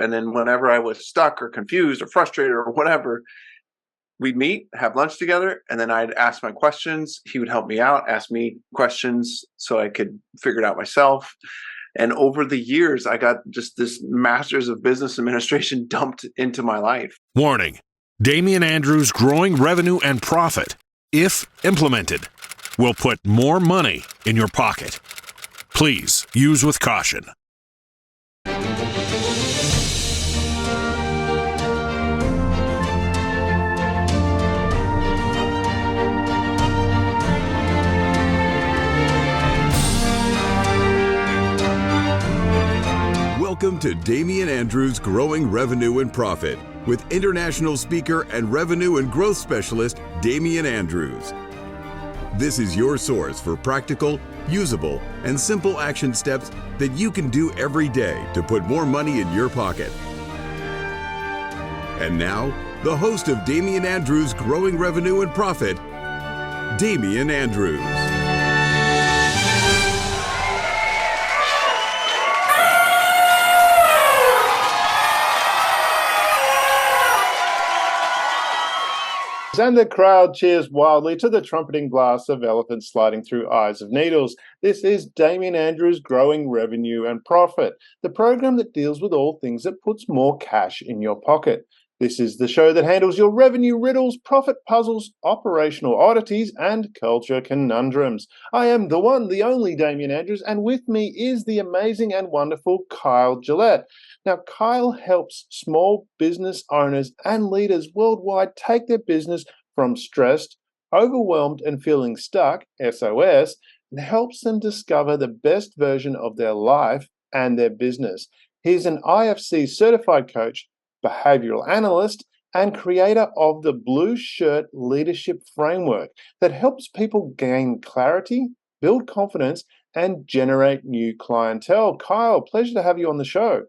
And then whenever I was stuck or confused or frustrated or whatever, we'd meet, have lunch together, and then I'd ask my questions. He would help me out, ask me questions so I could figure it out myself. And over the years, I got just this master's of business administration dumped into my life. Warning: Damian Andrews' growing revenue and profit, if implemented, will put more money in your pocket. Please use with caution. Welcome to Damian Andrews' Growing Revenue and Profit with international speaker and revenue and growth specialist, Damian Andrews. This is your source for practical, usable, and simple action steps that you can do every day to put more money in your pocket. And now, the host of Damian Andrews' Growing Revenue and Profit, Damian Andrews. And the crowd cheers wildly to the trumpeting blast of elephants sliding through eyes of needles. This is Damian Andrews' Growing Revenue and Profit, the program that deals with all things that puts more cash in your pocket. This is the show that handles your revenue riddles, profit puzzles, operational oddities, and culture conundrums. I am the one, the only Damian Andrews, and with me is the amazing and wonderful Kyle Gillette. Now, Kyle helps small business owners and leaders worldwide take their business from stressed, overwhelmed, and feeling stuck, SOS, and helps them discover the best version of their life and their business. He's an IFC certified coach, behavioral analyst, and creator of the Blue Shirt Leadership Framework that helps people gain clarity, build confidence, and generate new clientele. Kyle, pleasure to have you on the show.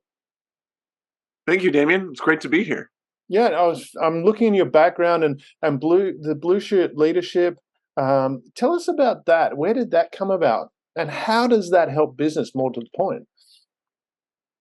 Thank you, Damian. It's great to be here. Yeah, I'm looking in your background and the Blue Shirt Leadership. Tell us about that. Where did that come about, and how does that help business? More to the point.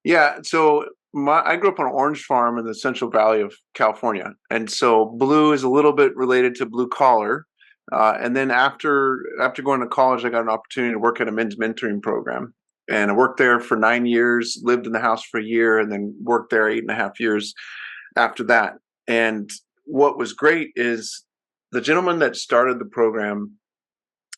Yeah, so I grew up on an orange farm in the Central Valley of California, and so blue is a little bit related to blue collar. And then after going to college, I got an opportunity to work at a men's mentoring program. And I worked there for 9 years, lived in the house for a year, and then worked there 8.5 years after that. And what was great is the gentleman that started the program,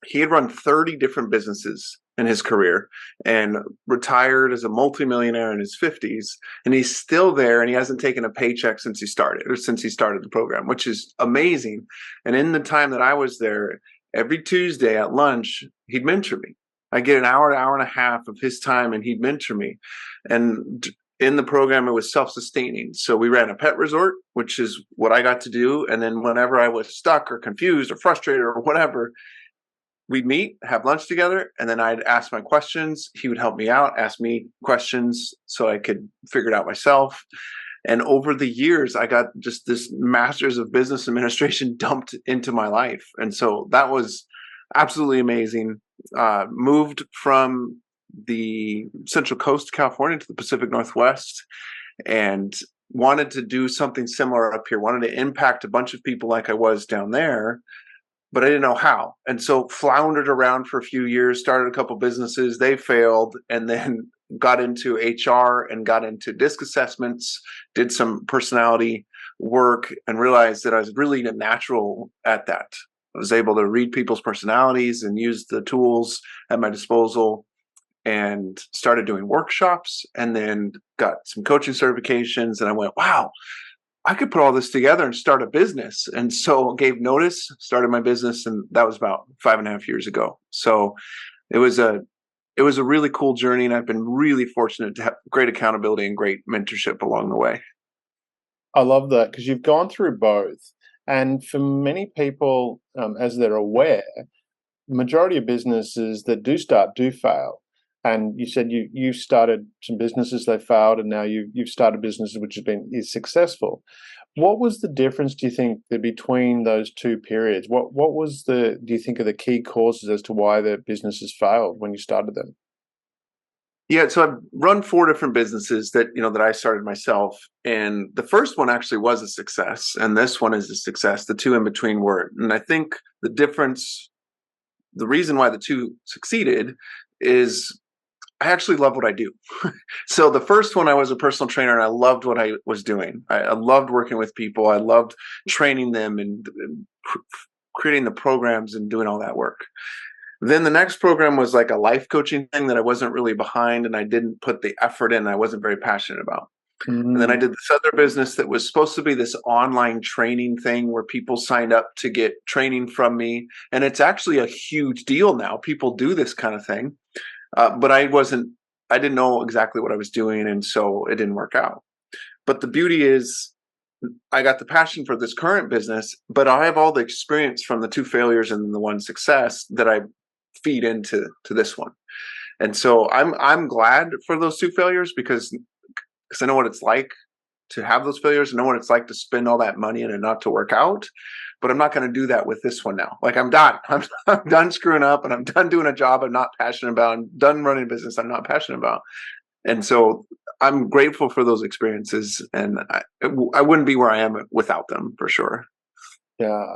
he had run 30 different businesses in his career and retired as a multimillionaire in his 50s. And he's still there, and he hasn't taken a paycheck since he started the program, which is amazing. And in the time that I was there, every Tuesday at lunch, he'd mentor me. I get an hour and a half of his time, and he'd mentor me. And in the program, it was self-sustaining. So we ran a pet resort, which is what I got to do. And then whenever I was stuck or confused or frustrated or whatever, we'd meet, have lunch together, and then I'd ask my questions. He would help me out, ask me questions so I could figure it out myself. And over the years, I got just this master's of business administration dumped into my life. And so that was absolutely amazing. Moved from the Central Coast of California to the Pacific Northwest and wanted to do something similar up here, wanted to impact a bunch of people like I was down there, but I didn't know how. And so floundered around for a few years, started a couple businesses, they failed, and then got into HR and got into DISC assessments, did some personality work, and realized that I was really a natural at that. I was able to read people's personalities and use the tools at my disposal, and started doing workshops, and then got some coaching certifications. And I went, wow, I could put all this together and start a business. And so gave notice, started my business, and that was about 5.5 years ago. So it was a really cool journey, and I've been really fortunate to have great accountability and great mentorship along the way. I love that, because you've gone through both. And for many people, as they're aware, the majority of businesses that do start do fail. And you said you started some businesses, they failed, and now you've started businesses which is successful. What was the difference, do you think, between those two periods? What was do you think, are the key causes as to why the businesses failed when you started them? Yeah, so I've run 4 different businesses that I started myself, and the first one actually was a success, and this one is a success. The two in between weren't, and I think the difference, the reason why the two succeeded, is I actually love what I do. So the first one, I was a personal trainer, and I loved what I was doing. I loved working with people. I loved training them and creating the programs and doing all that work. Then the next program was like a life coaching thing that I wasn't really behind, and I didn't put the effort in. I wasn't very passionate about. And then I Mm. did this other business that was supposed to be this online training thing where people signed up to get training from me. And it's actually a huge deal now. People do this kind of thing. But I didn't know exactly what I was doing. And so it didn't work out. But the beauty is, I got the passion for this current business, but I have all the experience from the 2 failures and the 1 success that I feed into this one. And so I'm glad for those 2 failures because I know what it's like to have those failures. I know what it's like to spend all that money and it not to work out. But I'm not going to do that with this one now. Like I'm done. I'm done screwing up, and I'm done doing a job I'm not passionate about. I'm done running a business I'm not passionate about. And so I'm grateful for those experiences, and I wouldn't be where I am without them for sure. Yeah.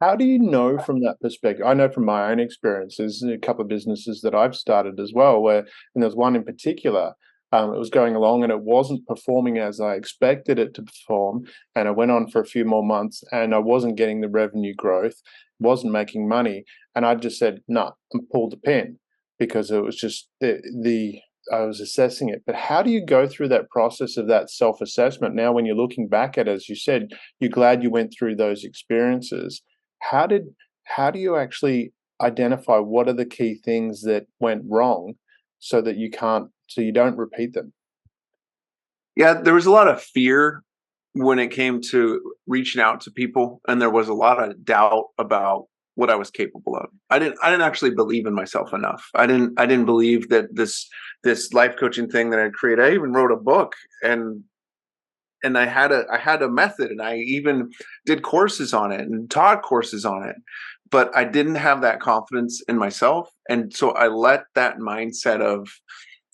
How do you know from that perspective? I know from my own experiences, a couple of businesses that I've started as well, and there's one in particular, it was going along and it wasn't performing as I expected it to perform. And I went on for a few more months and I wasn't getting the revenue growth, wasn't making money. And I just said, no, and pulled the pin because it was just I was assessing it. But how do you go through that process of that self-assessment? Now, when you're looking back at it, as you said, you're glad you went through those experiences. How did how do you actually identify what are the key things that went wrong so that so you don't repeat them? Yeah, there was a lot of fear when it came to reaching out to people, and there was a lot of doubt about what I was capable of. I didn't actually believe in myself enough. I didn't believe that this life coaching thing that I created. I even wrote a book, and I had a method, and I even did courses on it and taught courses on it, but I didn't have that confidence in myself. And so I let that mindset of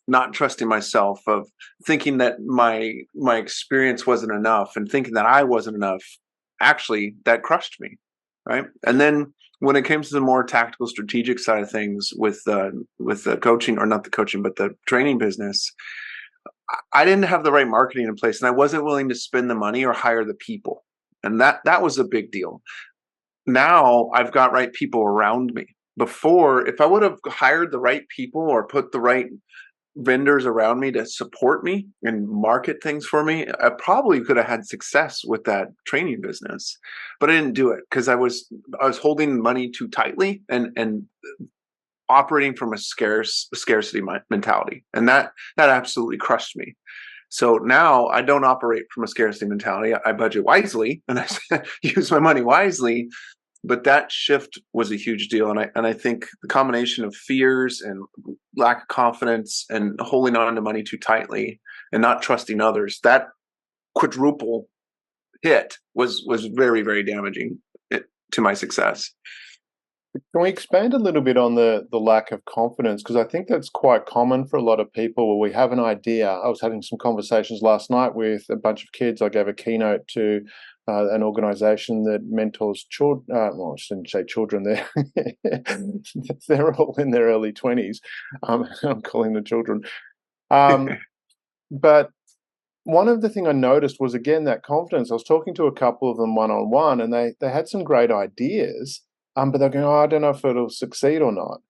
not trusting myself, of thinking that my experience wasn't enough, and thinking that I wasn't enough, actually that crushed me, right? And then when it came to the more tactical strategic side of things with the coaching, or not the coaching but the training business, I didn't have the right marketing in place, and I wasn't willing to spend the money or hire the people. And that was a big deal. Now I've got right people around me. Before, if I would have hired the right people or put the right vendors around me to support me and market things for me, I probably could have had success with that training business. But I didn't do it because I was holding money too tightly, and operating from a scarcity mentality, and that absolutely crushed me. So now I don't operate from a scarcity mentality. I budget wisely, and I use my money wisely. But that shift was a huge deal, and I think the combination of fears and lack of confidence and holding on to money too tightly and not trusting others, that quadruple hit was very, very damaging to my success. Can we expand a little bit on the lack of confidence? Because I think that's quite common for a lot of people where we have an idea. I was having some conversations last night with a bunch of kids. I gave a keynote to an organization that mentors children. Well, I shouldn't say children. They're all in their early 20s. I'm calling them children. But one of the thing I noticed was, again, that confidence. I was talking to a couple of them one-on-one, and they had some great ideas, but they're going, "Oh, I don't know if it'll succeed or not."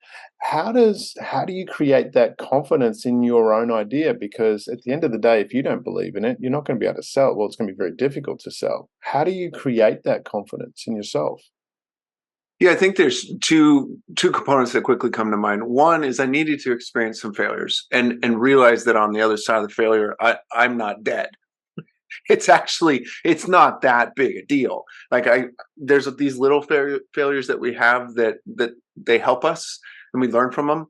How do you create that confidence in your own idea? Because at the end of the day, if you don't believe in it, you're not going to be able to sell it. Well, it's going to be very difficult to sell. How do you create that confidence in yourself? Yeah, I think there's two components that quickly come to mind. One is I needed to experience some failures and realize that on the other side of the failure, I'm not dead. It's not that big a deal. Like there's these little failures that we have that they help us and we learn from them.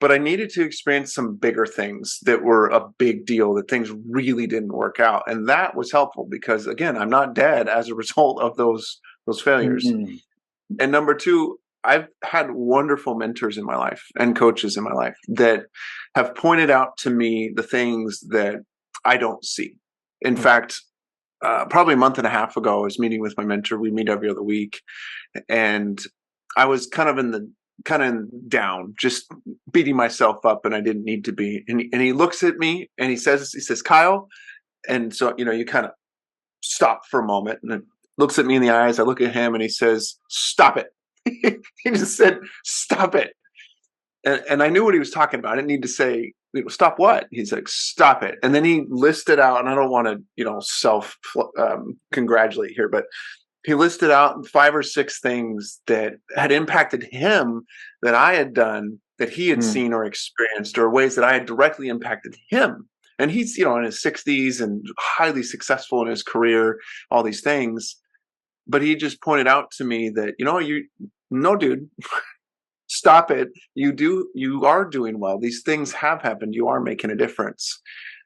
But I needed to experience some bigger things that were a big deal, that things really didn't work out, and that was helpful because, again, I'm not dead as a result of those failures. Mm. And number two, I've had wonderful mentors in my life and coaches in my life that have pointed out to me the things that I don't see. In fact, probably a month and a half ago, I was meeting with my mentor. We meet every other week, and I was kind of down, just beating myself up, and I didn't need to be. And he looks at me and he says, Kyle, and so you kind of stop for a moment and looks at me in the eyes. I look at him and he says, "Stop it." He just said, "Stop it." And I knew what he was talking about. I didn't need to say, "Stop what?" He's like, "Stop it." And then he listed out, and I don't want to, self congratulate here, but he listed out 5 or 6 things that had impacted him that I had done, that he had seen or experienced, or ways that I had directly impacted him. And he's, in his 60s and highly successful in his career, all these things. But he just pointed out to me that, no, dude, stop it. You are doing well. These things have happened. You are making a difference.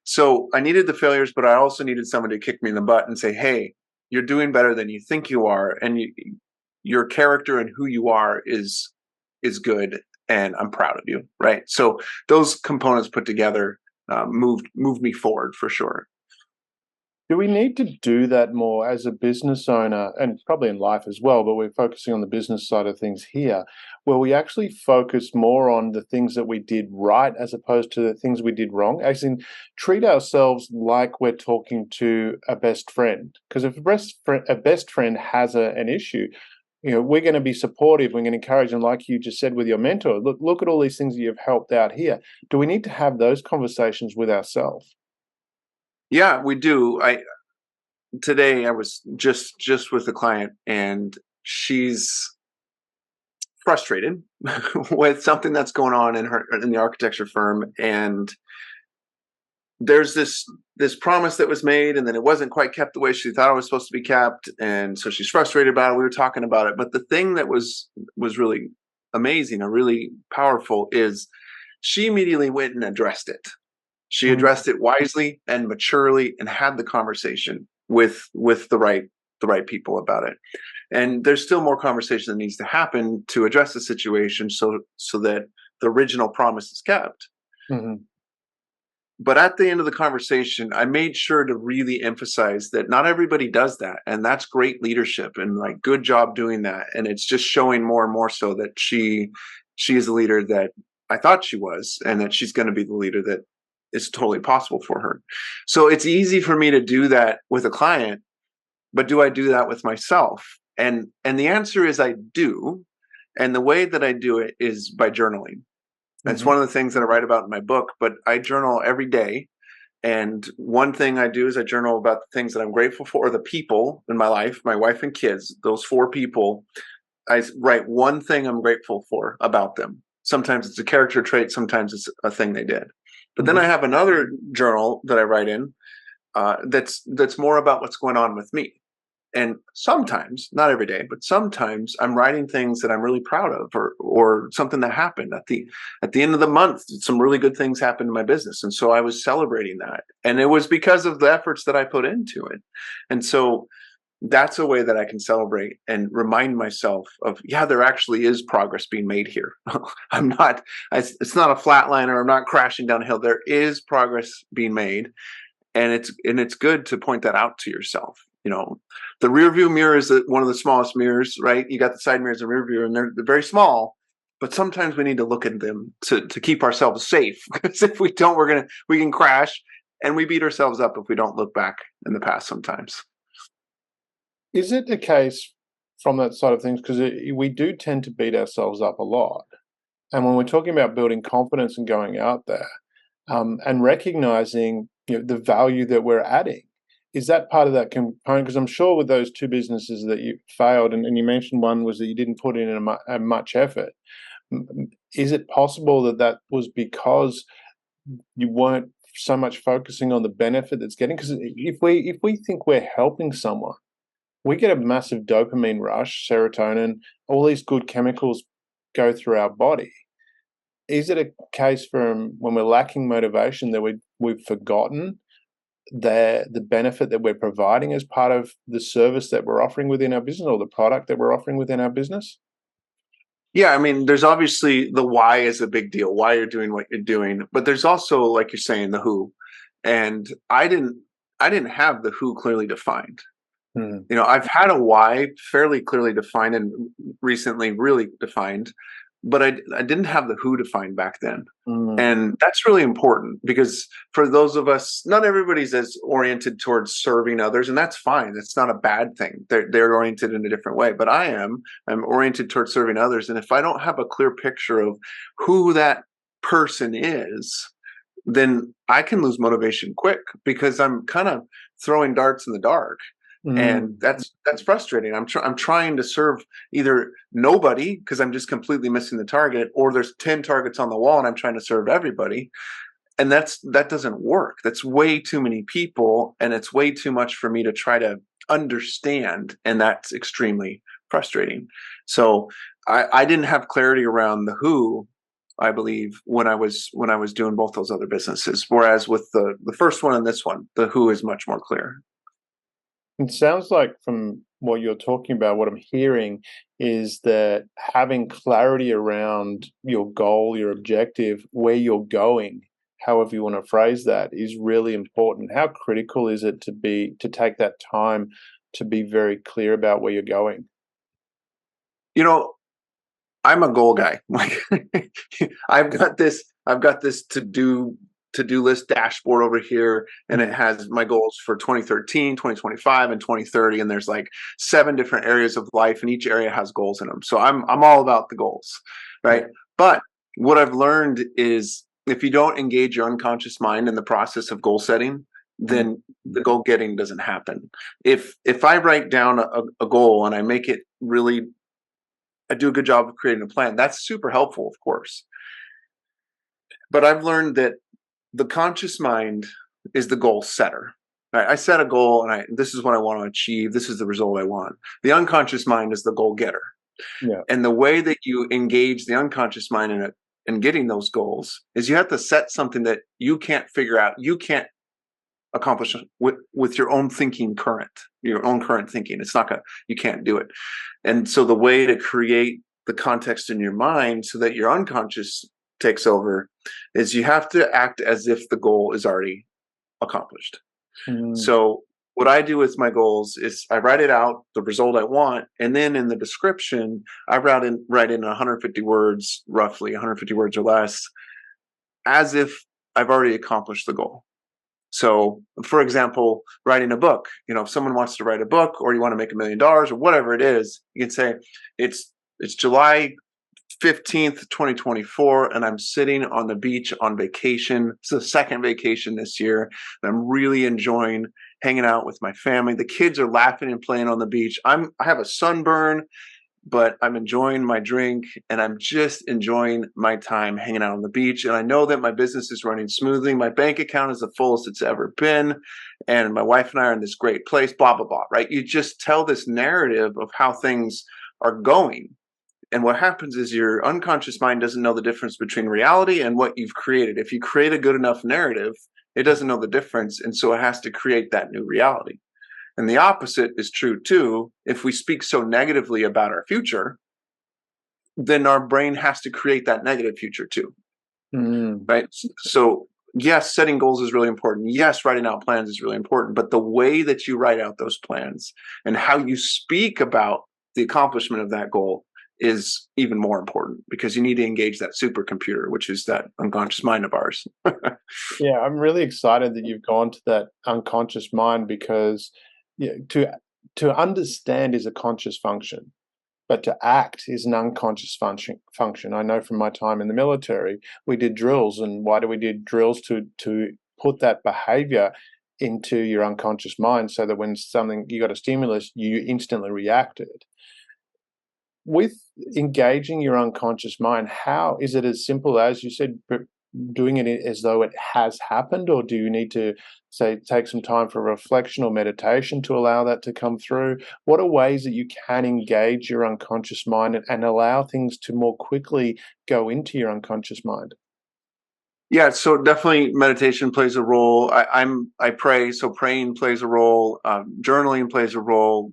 So I needed the failures, but I also needed someone to kick me in the butt and say, hey, you're doing better than you think you are. And your character and who you are is good. And I'm proud of you. Right. So those components put together moved me forward for sure. Do we need to do that more as a business owner, and probably in life as well, but we're focusing on the business side of things here, where we actually focus more on the things that we did right as opposed to the things we did wrong? As in, treat ourselves like we're talking to a best friend. Because if a best friend has an issue, we're going to be supportive, we're going to encourage, and like you just said with your mentor, look at all these things that you've helped out here. Do we need to have those conversations with ourselves? Yeah, we do. Today I was just with a client, and she's frustrated with something that's going on in the architecture firm, and there's this promise that was made, and then it wasn't quite kept the way she thought it was supposed to be kept, and so she's frustrated about it. We were talking about it, but the thing that was really amazing or really powerful is she immediately went and addressed it. She addressed it wisely and maturely and had the conversation with the right people about it. And there's still more conversation that needs to happen to address the situation so that the original promise is kept. Mm-hmm. But at the end of the conversation, I made sure to really emphasize that not everybody does that. And that's great leadership, and like, good job doing that. And it's just showing more and more so that she is a leader that I thought she was, and that she's going to be the leader that is totally possible for her. So it's easy for me to do that with a client, but do I do that with myself? And the answer is I do. And the way that I do it is by journaling. That's one of the things that I write about in my book, but I journal every day. And one thing I do is I journal about the things that I'm grateful for, the people in my life, my wife and kids, those 4 people. I write one thing I'm grateful for about them. Sometimes it's a character trait, sometimes it's a thing they did. But then I have another journal that I write in that's more about what's going on with me. And sometimes, not every day, but sometimes I'm writing things that I'm really proud of, or something that happened at the end of the month. Some really good things happened in my business, and so I was celebrating that, and it was because of the efforts that I put into it. And so that's a way that I can celebrate and remind myself of, yeah, there actually is progress being made here. It's not a flat line, or I'm not crashing downhill. There is progress being made, and it's good to point that out to yourself. The rear view mirror is one of the smallest mirrors, right? You got the side mirrors and rear view, and they're very small, but sometimes we need to look at them to keep ourselves safe. Because if we don't, we can crash, and we beat ourselves up if we don't look back in the past sometimes. Is it the case from that side of things? Because we do tend to beat ourselves up a lot. And when we're talking about building confidence and going out there, and recognizing the value that we're adding, is that part of that component? Because I'm sure with those 2 businesses that you failed, and you mentioned one was that you didn't put in much effort. Is it possible that was because you weren't so much focusing on the benefit that's getting? Because if we think we're helping someone, we get a massive dopamine rush, serotonin, all these good chemicals go through our body. Is it a case from when we're lacking motivation that we've forgotten the benefit that we're providing as part of the service that we're offering within our business, or the product that we're offering within our business? Yeah, I mean, there's obviously the why is a big deal, why you're doing what you're doing, but there's also, like you're saying, the who. And I didn't have the who clearly defined. Hmm. I've had a why fairly clearly defined and recently really defined, but I didn't have the who defined back then. Mm. And that's really important because for those of us, not everybody's as oriented towards serving others, and that's fine. That's not a bad thing. They're oriented in a different way, but I'm oriented towards serving others. And if I don't have a clear picture of who that person is, then I can lose motivation quick because I'm kind of throwing darts in the dark, and Mm. that's frustrating. I'm trying to serve either nobody because I'm just completely missing the target, or there's 10 targets on the wall and I'm trying to serve everybody, and that doesn't work. That's way too many people, and it's way too much for me to try to understand, and that's extremely frustrating. So I didn't have clarity around the who, I believe, when I was doing both those other businesses. Whereas with the first one and this one, the who is much more clear. It sounds like from what you're talking about, what I'm hearing is that having clarity around your goal, your objective, where you're going, however you want to phrase that, is really important. How critical is it to take that time to be very clear about where you're going? You know, I'm a goal guy. Like I've got this to do list dashboard over here, and it Mm. has my goals for 2013, 2025, and 2030, and there's like 7 different areas of life, and each area has goals in them. So I'm all about the goals, Yeah. right? But what I've learned is if you don't engage your unconscious mind in the process of goal setting, Mm. then the goal getting doesn't happen. If I write down a goal and I do a good job of creating a plan, that's super helpful, of course. But I've learned that the conscious mind is the goal setter. Right? I set a goal, and this is what I want to achieve. This is the result I want. The unconscious mind is the goal getter. Yeah. And the way that you engage the unconscious mind in getting those goals is you have to set something that you can't figure out. You can't accomplish with your own current thinking. It's not gonna, you can't do it. And so the way to create the context in your mind so that your unconscious takes over is you have to act as if the goal is already accomplished. Mm. So what I do with my goals is I write it out, the result I want, and then in the description, I write in 150 words, roughly 150 words or less, as if I've already accomplished the goal. So, for example, writing a book, if someone wants to write a book or you want to make $1 million or whatever it is, you can say it's July 15th, 2024, and I'm sitting on the beach on vacation. It's the second vacation this year, and I'm really enjoying hanging out with my family. The kids are laughing and playing on the beach. I have a sunburn, but I'm enjoying my drink, and I'm just enjoying my time hanging out on the beach. And I know that my business is running smoothly. My bank account is the fullest it's ever been. And my wife and I are in this great place, blah, blah, blah, right? You just tell this narrative of how things are going. And what happens is your unconscious mind doesn't know the difference between reality and what you've created. If you create a good enough narrative, it doesn't know the difference. And so it has to create that new reality. And the opposite is true too. If we speak so negatively about our future, then our brain has to create that negative future too, Mm. right? So, yes, setting goals is really important. Yes, writing out plans is really important. But the way that you write out those plans and how you speak about the accomplishment of that goal is even more important because you need to engage that supercomputer, which is that unconscious mind of ours. Yeah, I'm really excited that you've gone to that unconscious mind because yeah, to understand is a conscious function, but to act is an unconscious function. I know from my time in the military, we did drills, and why do we did drills to put that behavior into your unconscious mind so that when something you got a stimulus, you instantly reacted. With engaging your unconscious mind, how is it as simple as you said, doing it as though it has happened, or do you need to say take some time for reflection or meditation to allow that to come through? What are ways that you can engage your unconscious mind and allow things to more quickly go into your unconscious mind? Yeah, so definitely meditation plays a role. I pray, so praying plays a role. Journaling plays a role.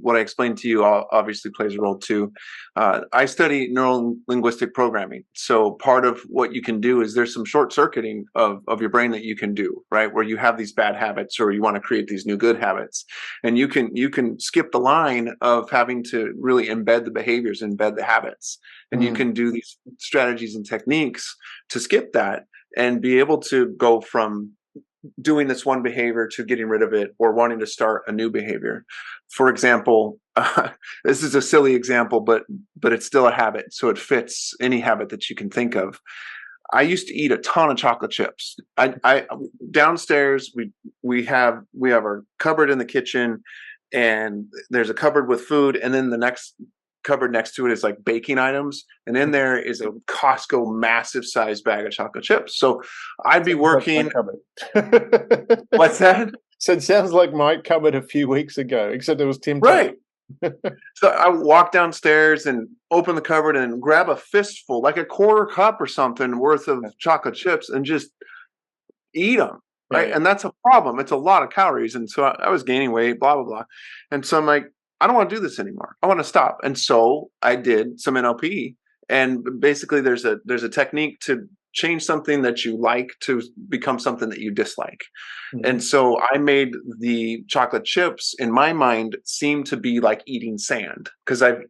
what I explained to you obviously plays a role too. I study neuro linguistic programming, so part of what you can do is there's some short circuiting of your brain that you can do, right, where you have these bad habits or you want to create these new good habits, and you can skip the line of having to really embed the behaviors, embed the habits, and you can do these strategies and techniques to skip that and be able to go from doing this one behavior to getting rid of it or wanting to start a new behavior. For example, this is a silly example, but it's still a habit, so it fits any habit that you can think of. I used to eat a ton of chocolate chips. I downstairs we have our cupboard in the kitchen, and there's a cupboard with food, and then the next cupboard next to it is like baking items, and in there is a Costco massive size bag of chocolate chips. So I'd be working. What's that? So it sounds like my cupboard a few weeks ago, except it was Tim. Right. So I walk downstairs and open the cupboard and grab a fistful, like a quarter cup or something worth of chocolate chips, and just eat them. Right. Yeah. And that's a problem. It's a lot of calories. And so I was gaining weight, blah, blah, blah. And so I'm like, I don't want to do this anymore. I want to stop. And so I did some NLP, and basically there's a technique to change something that you like to become something that you dislike. And so I made the chocolate chips, in my mind, seem to be like eating sand, because I've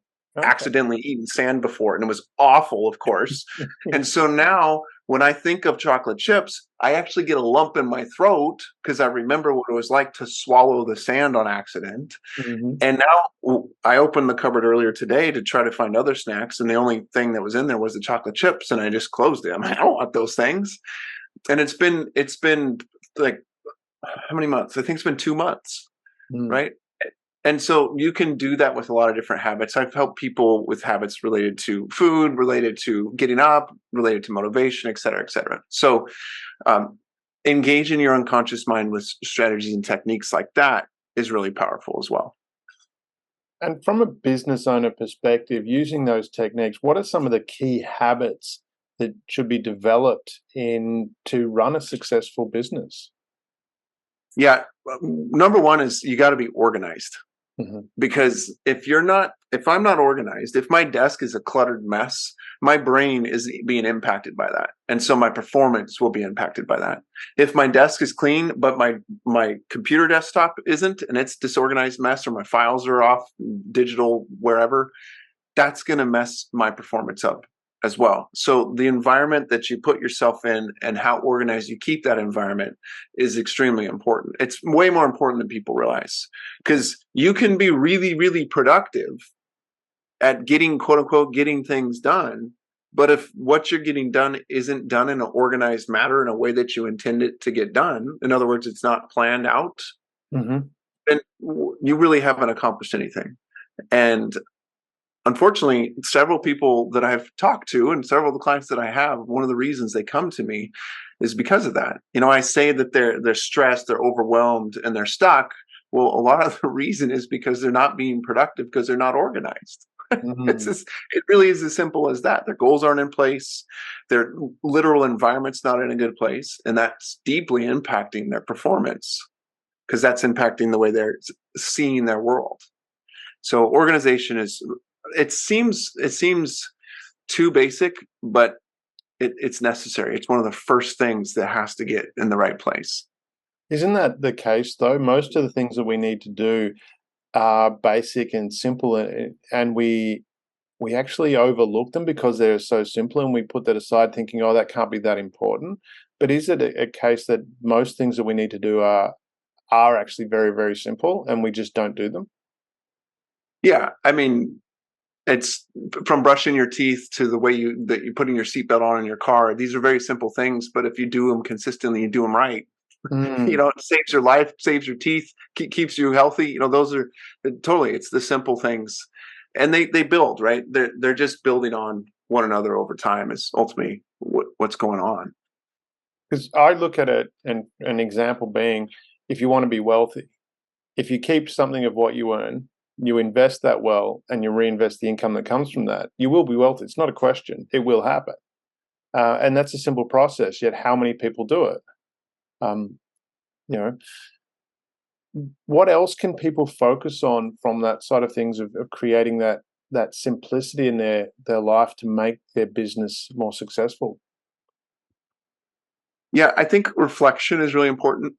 accidentally eaten sand before, and it was awful, of course. And so now when I think of chocolate chips, I actually get a lump in my throat because I remember what it was like to swallow the sand on accident. And now I opened the cupboard earlier today to try to find other snacks, and the only thing that was in there was the chocolate chips, and I just closed it. I'm like, I don't want those things. And it's been like, how many months? I think it's been 2 months, right? And so you can do that with a lot of different habits. I've helped people with habits related to food, related to getting up, related to motivation, et cetera, et cetera. So engage in your unconscious mind with strategies and techniques like that is really powerful as well. And from a business owner perspective, using those techniques, what are some of the key habits that should be developed to run a successful business? Yeah. Number one is you got to be organized. Because if I'm not organized, if my desk is a cluttered mess, my brain is being impacted by that. And so my performance will be impacted by that. If my desk is clean, but my computer desktop isn't, and it's disorganized mess, or my files are off digital, wherever, that's going to mess my performance up as well. So the environment that you put yourself in and how organized you keep that environment is extremely important. It's way more important than people realize, because you can be really, really productive at getting, quote unquote, getting things done. But if what you're getting done isn't done in an organized manner, in a way that you intend it to get done, in other words, it's not planned out, then you really haven't accomplished anything. And unfortunately, several people that I've talked to and several of the clients that I have, one of the reasons they come to me is because of that. I say that they're stressed, they're overwhelmed, and they're stuck. Well, a lot of the reason is because they're not being productive, because they're not organized. It really is as simple as that. Their goals aren't in place. Their literal environment's not in a good place. And that's deeply impacting their performance, because that's impacting the way they're seeing their world. So organization it seems too basic, but it's necessary. It's one of the first things that has to get in the right place. Isn't that the case, though? Most of the things that we need to do are basic and simple, and we actually overlook them because they're so simple, and we put that aside thinking, oh, that can't be that important. But is it a case that most things that we need to do are actually very, very simple, and we just don't do them? Yeah, I mean, it's from brushing your teeth to the way you're putting your seatbelt on in your car. These are very simple things, but if you do them consistently, you do them right. It saves your life, saves your teeth, keeps you healthy. Those are totally, it's the simple things, and they build, right? They're just building on one another over time is ultimately what's going on. Because I look at it, and an example being, if you want to be wealthy, if you keep something of what you earn, you invest that well, and you reinvest the income that comes from that, you will be wealthy. It's not a question. It will happen. And that's a simple process, yet how many people do it? what else can people focus on from that side of things of creating that simplicity in their life to make their business more successful? Yeah, I think reflection is really important.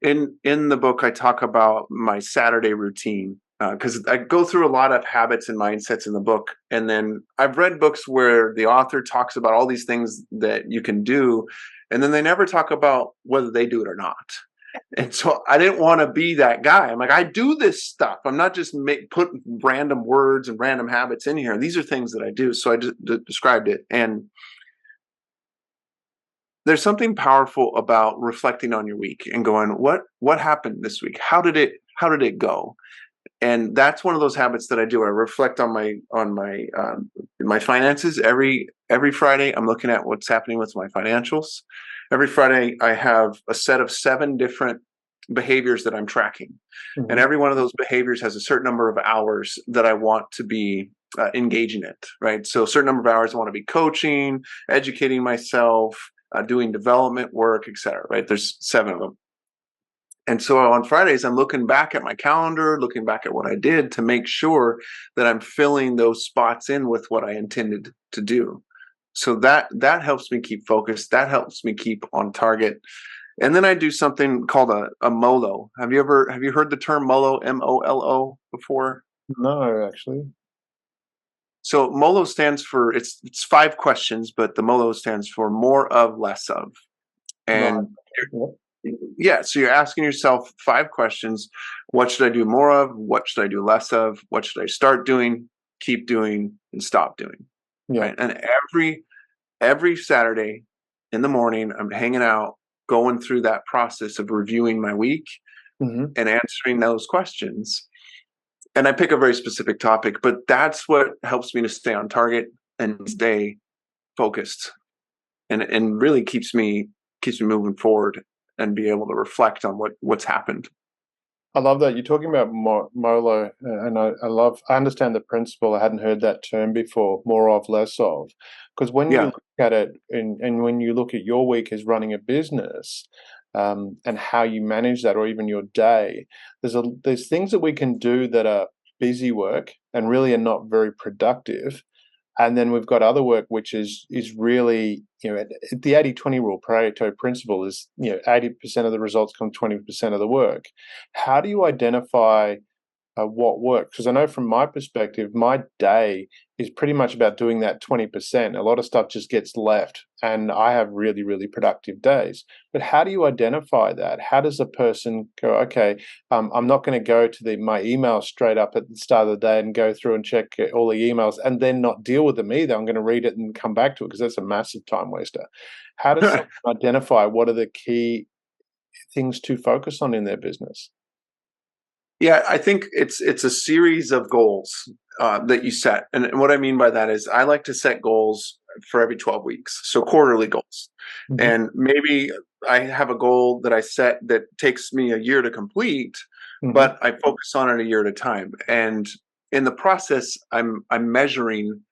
In the book, I talk about my Saturday routine because I go through a lot of habits and mindsets in the book, and then I've read books where the author talks about all these things that you can do, and then they never talk about whether they do it or not. And so I didn't want to be that guy. I'm like, I do this stuff. I'm not just putting random words and random habits in here. These are things that I do. So I just described it, and there's something powerful about reflecting on your week and going, what happened this week? How did it go? And that's one of those habits that I do. I reflect on my finances every Friday. I'm looking at what's happening with my financials. Every Friday, I have a set of 7 different behaviors that I'm tracking, and Mhm. every one of those behaviors has a certain number of hours that I want to be engaging it. Right. So a certain number of hours I want to be coaching, educating myself, doing development work, etc. Right. There's 7 of them. And so on Fridays, I'm looking back at my calendar, looking back at what I did to make sure that I'm filling those spots in with what I intended to do. So that helps me keep focused. That helps me keep on target. And then I do something called a MOLO. Have you heard the term MOLO, MOLO, before? No, actually. So MOLO stands for it's 5 questions, but the MOLO stands for more of, less of. Right. And Yep. yeah, so you're asking yourself 5 questions. What should I do more of? What should I do less of? What should I start doing, keep doing, and stop doing? Yeah. Right. And every Saturday in the morning, I'm hanging out, going through that process of reviewing my week Mhm. and answering those questions. And I pick a very specific topic, but that's what helps me to stay on target and stay focused, and really keeps me moving forward and be able to reflect on what's happened. I love that you're talking about MOLO, and I understand the principle. I hadn't heard that term before. More of, less of, because when you Yeah. look at it, and when you look at your week as running a business, and how you manage that, or even your day, there's things that we can do that are busy work and really are not very productive. And then we've got other work which is really, the 80-20 rule, Pareto principle is, 80% of the results come 20% of the work. How do you identify what works? Because I know from my perspective, my day is pretty much about doing that 20%. A lot of stuff just gets left, and I have really, really productive days. But how do you identify that? How does a person go, okay, I'm not going to go to my emails straight up at the start of the day and go through and check all the emails and then not deal with them either. I'm going to read it and come back to it because that's a massive time waster. How does someone identify what are the key things to focus on in their business? Yeah, I think it's a series of goals that you set, and what I mean by that is I like to set goals for every 12 weeks, so quarterly goals, Mhm. and maybe I have a goal that I set that takes me a year to complete, Mhm. but I focus on it a year at a time, and in the process, I'm measuring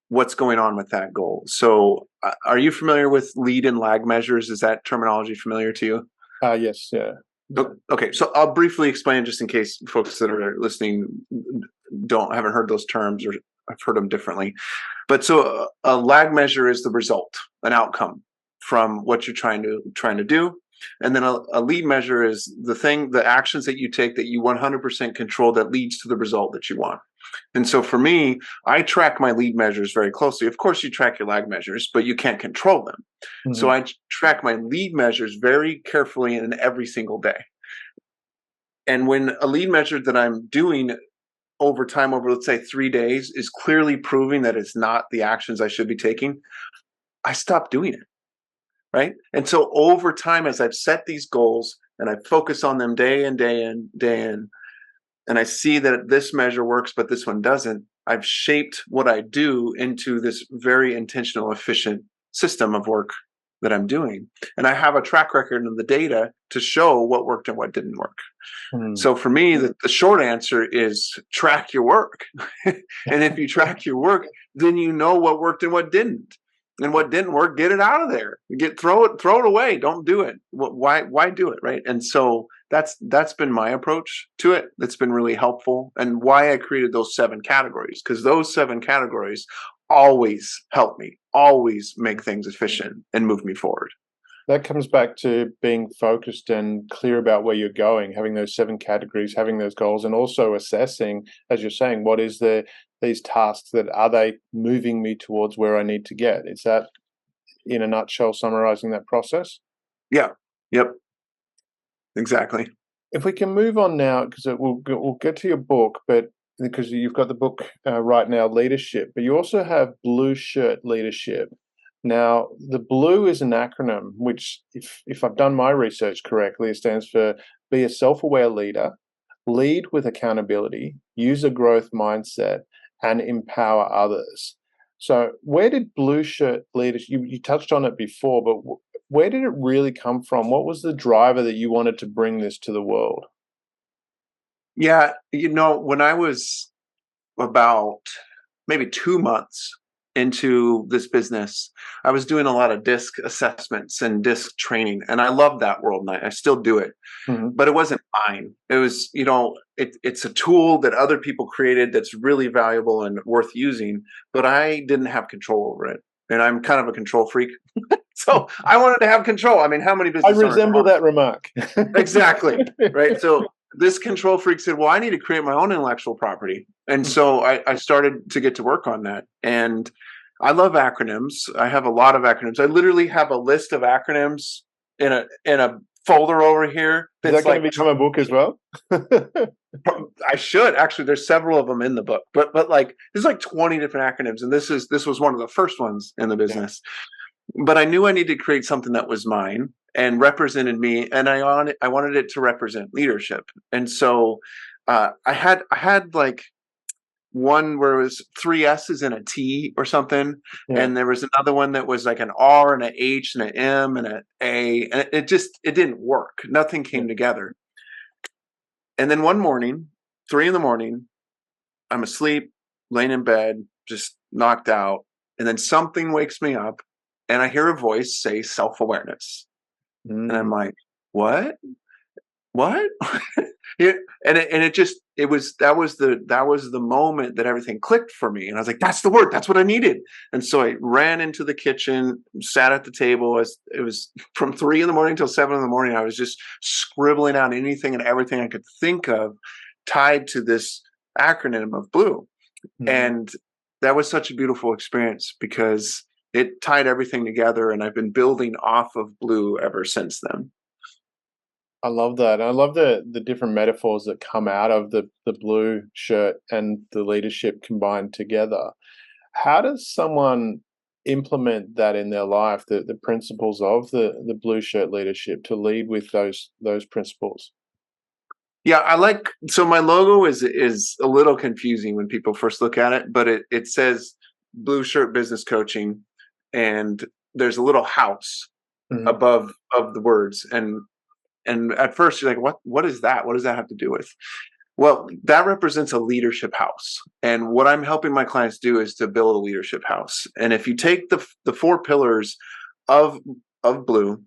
what's going on with that goal. So, are you familiar with lead and lag measures? Is that terminology familiar to you? Yes, yeah. Yeah. Okay, so I'll briefly explain just in case folks that are listening haven't heard those terms or I've heard them differently. But so a lag measure is the result, an outcome from what you're trying to do, and then a lead measure is the actions that you take that you 100% control that leads to the result that you want. And so for me, I track my lead measures very closely. Of course, you track your lag measures, but you can't control them. So Mhm. I track my lead measures very carefully and every single day. And when a lead measure that I'm doing over time, over let's say 3 days, is clearly proving that it's not the actions I should be taking, I stop doing it. Right. And so over time, as I've set these goals and I focus on them day in, day in, day in, and I see that this measure works, but this one doesn't, I've shaped what I do into this very intentional, efficient system of work that I'm doing. And I have a track record of the data to show what worked and what didn't work. Mm. So for me, the short answer is track your work. And if you track your work, then you know what worked and what didn't. And what didn't work, get it out of there. Throw it away. Don't do it. Why do it, right? And so that's been my approach to it. That's been really helpful, and why I created those 7 categories, because those 7 categories always help me, always make things efficient and move me forward. That comes back to being focused and clear about where you're going, having those 7 categories, having those goals, and also assessing, as you're saying, what is these tasks that are they moving me towards where I need to get? Is that, in a nutshell, summarizing that process? Yeah. Yep. Exactly. If we can move on now, because we'll get to your book, but because you've got the book right now, Leadership, but you also have Blue Shirt Leadership. Now, the BLUE is an acronym, which, if I've done my research correctly, it stands for Be a Self-Aware Leader, Lead with Accountability, Use a Growth Mindset, and Empower Others. So where did Blue Shirt Leadership, you touched on it before, but where did it really come from? What was the driver that you wanted to bring this to the world? Yeah, when I was about maybe 2 months into this business, I was doing a lot of DISC assessments and DISC training, and I love that world, and I still do it. Mm-hmm. But it wasn't mine. It was, it's a tool that other people created that's really valuable and worth using, but I didn't have control over it. And I'm kind of a control freak. So I wanted to have control. I mean, how many business I resemble that remark. Exactly. Right. So this control freak said, well, I need to create my own intellectual property. And so I started to get to work on that. And I love acronyms. I have a lot of acronyms. I literally have a list of acronyms in a folder over here. Is that going to become a book as well? I should actually. There's several of them in the book, but like there's like 20 different acronyms, and this was one of the first ones in the business. Yeah. But I knew I needed to create something that was mine and represented me, and I wanted it to represent leadership. And so I had like one where it was 3 S's and a T or something. Yeah. And there was another one that was like an R and an H and an M and an A. And it didn't work. Nothing came together. And then one morning, 3 a.m, I'm asleep, laying in bed, just knocked out. And then something wakes me up and I hear a voice say self-awareness. And I'm like, what? That was the moment that everything clicked for me. And I was like, that's the word. That's what I needed. And so I ran into the kitchen, sat at the table. It was from 3 a.m. till 7 a.m. I was just scribbling out anything and everything I could think of tied to this acronym of BLUE. Mm-hmm. And that was such a beautiful experience because it tied everything together. And I've been building off of BLUE ever since then. I love that. I love the different metaphors that come out of the blue shirt and the leadership combined together. How does someone implement that in their life, the principles of the blue shirt leadership, to lead with those principles? Yeah, so my logo is a little confusing when people first look at it, but it says Blue Shirt Business Coaching, and there's a little house above the words. And at first you're like, what is that? What does that have to do with? Well, that represents a leadership house. And what I'm helping my clients do is to build a leadership house. And if you take the 4 pillars of BLUE,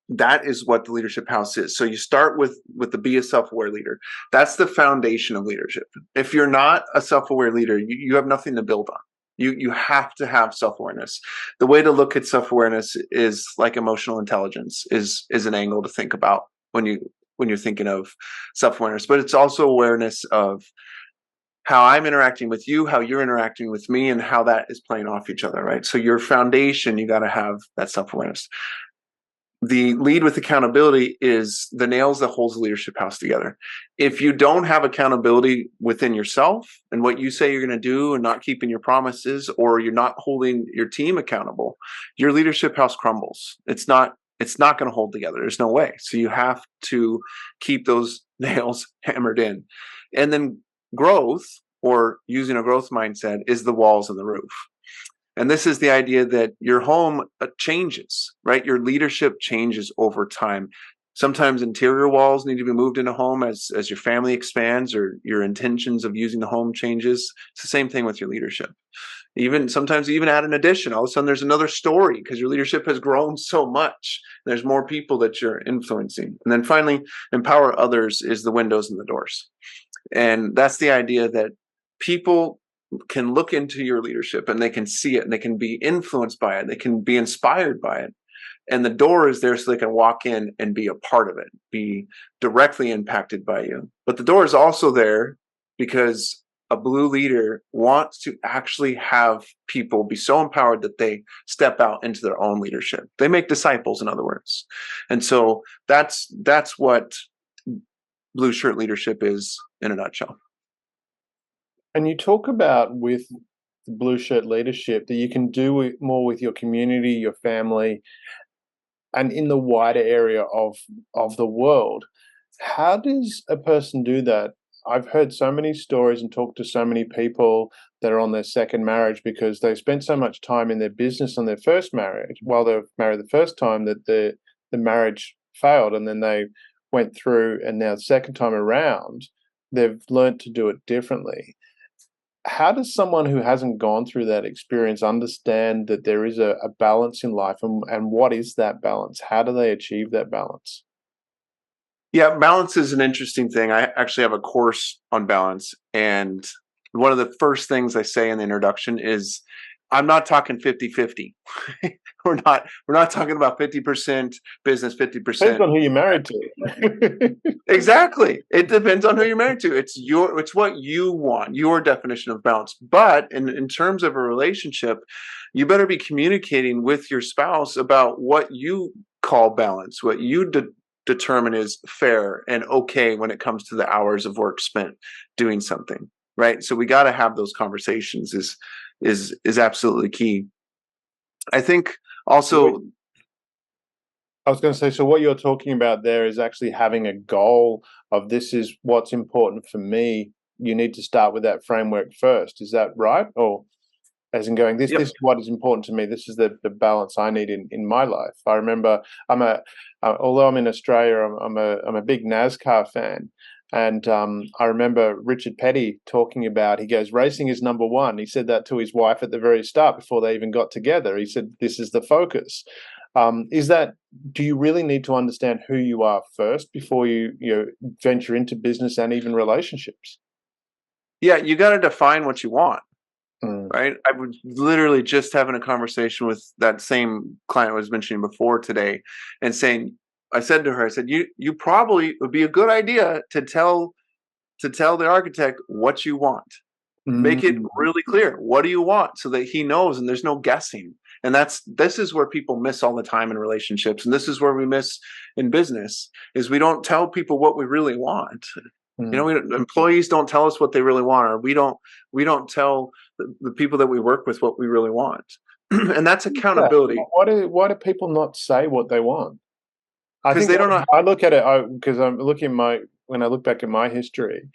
that is what the leadership house is. So you start with the be a self-aware leader. That's the foundation of leadership. If you're not a self-aware leader, you have nothing to build on. You have to have self-awareness. The way to look at self-awareness is like emotional intelligence is an angle to think about when you're thinking of self-awareness. But it's also awareness of how I'm interacting with you, how you're interacting with me, and how that is playing off each other, right? So your foundation, you got to have that self-awareness. The lead with accountability is the nails that holds the leadership house together. If you don't have accountability within yourself and what you say you're going to do and not keeping your promises, or you're not holding your team accountable, your leadership house crumbles. It's not going to hold together. There's no way. So you have to keep those nails hammered in. And then growth, or using a growth mindset, is the walls and the roof. And this is the idea that your home changes, right? Your leadership changes over time. Sometimes interior walls need to be moved in a home as your family expands or your intentions of using the home changes. It's the same thing with your leadership. Even sometimes you even add an addition. All of a sudden there's another story because your leadership has grown so much. There's more people that you're influencing. And then finally, empower others is the windows and the doors. And that's the idea that people can look into your leadership and they can see it and they can be influenced by it. They can be inspired by it. And the door is there so they can walk in and be a part of it, be directly impacted by you. But the door is also there because a blue leader wants to actually have people be so empowered that they step out into their own leadership. They make disciples, in other words. And so that's what blue shirt leadership is in a nutshell. And you talk about with the blue shirt leadership that you can do more with your community, your family, and in the wider area of the world. How does a person do that? I've heard so many stories and talked to so many people that are on their second marriage because they spent so much time in their business on their first marriage while they were married the first time that the marriage failed, and then they went through, and now the second time around they've learned to do it differently. How does someone who hasn't gone through that experience understand that there is a balance in life, and what is that balance? How do they achieve that balance? Yeah, balance is an interesting thing. I actually have a course on balance. And one of the first things I say in the introduction is I'm not talking 50-50. We're not talking about 50% business, Depends 50%. on who you're married to. Exactly. It depends on who you're married to. It's what you want, your definition of balance. But in terms of a relationship, you better be communicating with your spouse about what you call balance, what you determine is fair and okay when it comes to the hours of work spent doing something, right? So we got to have those conversations is absolutely key. I think also I was going to say, so what you're talking about there is actually having a goal of this is what's important for me. You need to start with that framework first. Is that right? Or as in going, this yep. is what is important to me. This is the balance I need in my life. I remember although I'm in Australia, I'm a big NASCAR fan. And I remember Richard Petty talking about, he goes, racing is number one. He said that to his wife at the very start before they even got together. He said, this is the focus. Do you really need to understand who you are first before you venture into business and even relationships? Yeah, you got to define what you want. Mm. Right. I was literally just having a conversation with that same client I was mentioning before today and saying, I said to her, I said, you probably would be a good idea to tell the architect what you want. Make it really clear. What do you want so that he knows and there's no guessing. And this is where people miss all the time in relationships. And this is where we miss in business is we don't tell people what we really want. Employees don't tell us what they really want, or we don't tell the people that we work with what we really want. And that's accountability. Yeah. Why do people not say what they want? I think they don't know. I look at it because I'm looking when I look back at my history,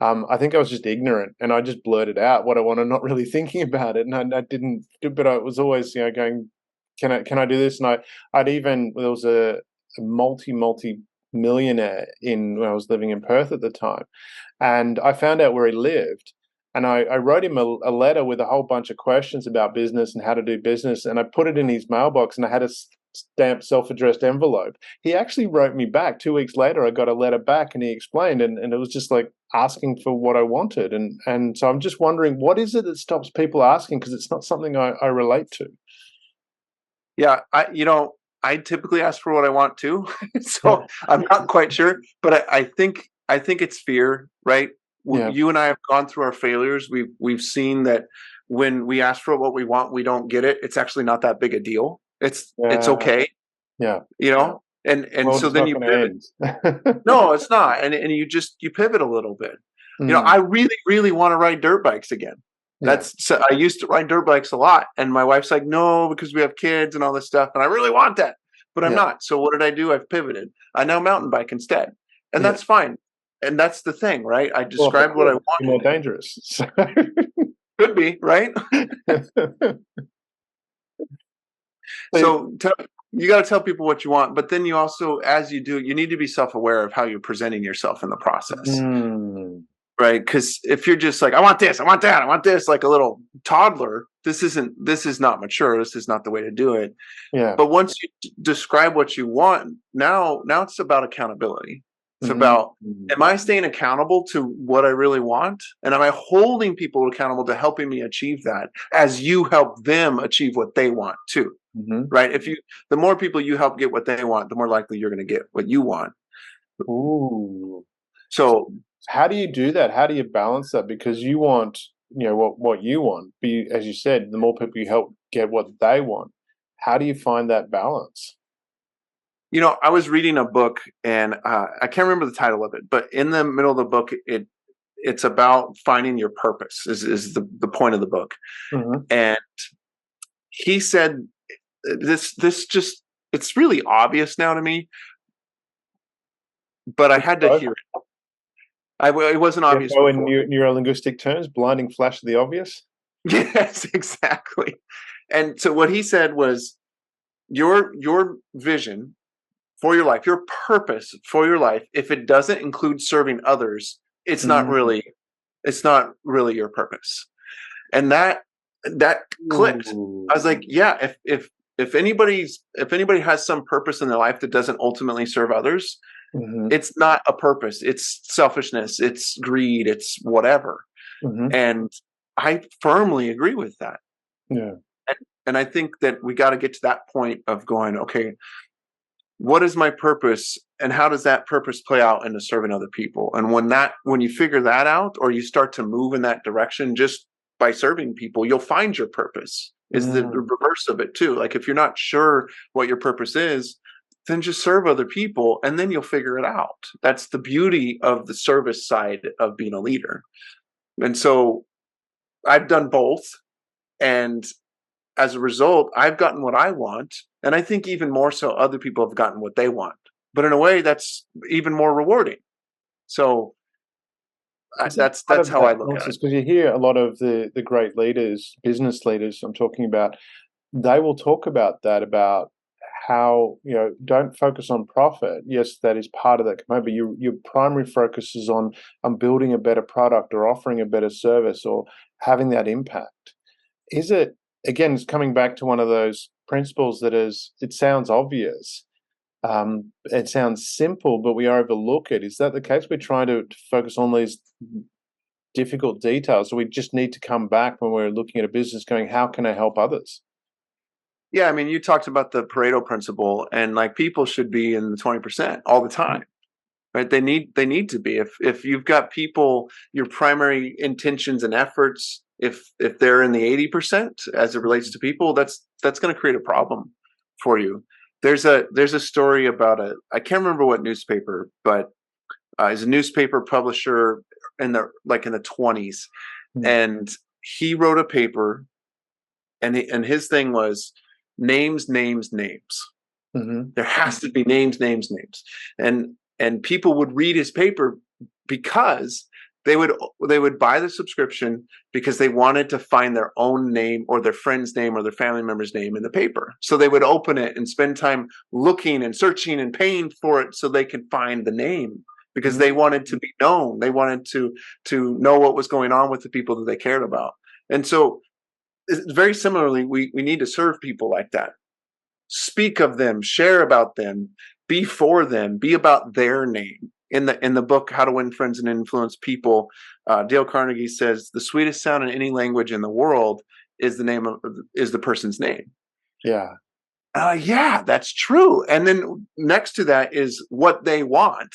I think I was just ignorant and I just blurted out what I wanted, not really thinking about it, and I didn't. But I was always going, can I do this? And there was a multi millionaire when I was living in Perth at the time, and I found out where he lived. And I wrote him a letter with a whole bunch of questions about business and how to do business, and I put it in his mailbox, and I had a stamped self-addressed envelope. He actually wrote me back 2 weeks later. I got a letter back, and he explained, and it was just like asking for what I wanted, and so I'm just wondering, what is it that stops people asking? Because it's not something I relate to. Yeah, I typically ask for what I want too, so I'm not quite sure, but I think it's fear, right? Yeah. You and I have gone through our failures. We've seen that when we ask for what we want, we don't get it. It's actually not that big a deal. It's okay. Yeah. And well, so then you pivot. No, it's not. And you pivot a little bit. I really, really want to ride dirt bikes again. I used to ride dirt bikes a lot. And my wife's like, no, because we have kids and all this stuff. And I really want that, but I'm not. So what did I do? I've pivoted. I now mountain bike instead. And that's fine. And that's the thing, right? I described what I want. More dangerous. Could be, right? So you got to tell people what you want, but then you also, as you do, you need to be self-aware of how you're presenting yourself in the process. right? Because if you're just like, I want this, I want that, I want this, like a little toddler, this is not mature. This is not the way to do it. Yeah. But once you describe what you want, now it's about accountability. It's Mm. about, am I staying accountable to what I really want? And am I holding people accountable to helping me achieve that as you help them achieve what they want too? Mm-hmm. Right? The more people you help get what they want, the more likely you're going to get what you want. Ooh. So So, how do you do that? How do you balance that? Because you want, what you want. But as you said, the more people you help get what they want, how do you find that balance? I was reading a book and I can't remember the title of it, but in the middle of the book, it's about finding your purpose is the point of the book. Mm-hmm. And he said this just, it's really obvious now to me, but I had to hear it. It wasn't obvious CFO in before. neuro-linguistic terms, blinding flash of the obvious. Yes, exactly. And so what he said was your vision for your life, your purpose for your life, if it doesn't include serving others, it's not Mm. really your purpose. And that clicked. Ooh. I was like, yeah, if anybody has some purpose in their life that doesn't ultimately serve others, Mm-hmm. it's not a purpose. It's selfishness, it's greed, it's whatever. Mm-hmm. And I firmly agree with that. Yeah. And I think that we got to get to that point of going, okay, what is my purpose and how does that purpose play out into serving other people? And when you figure that out, or you start to move in that direction just by serving people, you'll find your purpose. Is the Mm. reverse of it too. Like if you're not sure what your purpose is, then just serve other people and then you'll figure it out. That's the beauty of the service side of being a leader. And so I've done both. And as a result, I've gotten what I want. And I think even more so, other people have gotten what they want. But in a way, that's even more rewarding. So Is that that's part that's of how I that look at it. process? Because you hear a lot of the great leaders, business leaders I'm talking about, they will talk about that, about how, don't focus on profit. Yes, that is part of that component, but your primary focus is on building a better product or offering a better service or having that impact. Is it, again, it's coming back to one of those principles that is, it sounds obvious, it sounds simple, but we overlook it. Is that the case? We're trying to focus on these difficult details, so we just need to come back when we're looking at a business going, how can I help others? Yeah, I mean, you talked about the Pareto principle, and like people should be in the 20% all the time, right? They need to be. If you've got people, your primary intentions and efforts, if they're in the 80% as it relates to people, that's going to create a problem for you. There's a story about I can't remember what newspaper, but he's a newspaper publisher in the 20s, Mm. and he wrote a paper, and his thing was names, names, names. Mhm. There has to be names, names, names, and people would read his paper because they would buy the subscription because they wanted to find their own name or their friend's name or their family member's name in the paper. So they would open it and spend time looking and searching and paying for it so they could find the name, because Mhm. they wanted to be known. They wanted to know what was going on with the people that they cared about. And so very similarly, we need to serve people like that. Speak of them, share about them, be for them, be about their name. In the book How to Win Friends and Influence People, Dale Carnegie says the sweetest sound in any language in the world is the person's name. Yeah. Yeah, that's true. And then next to that is what they want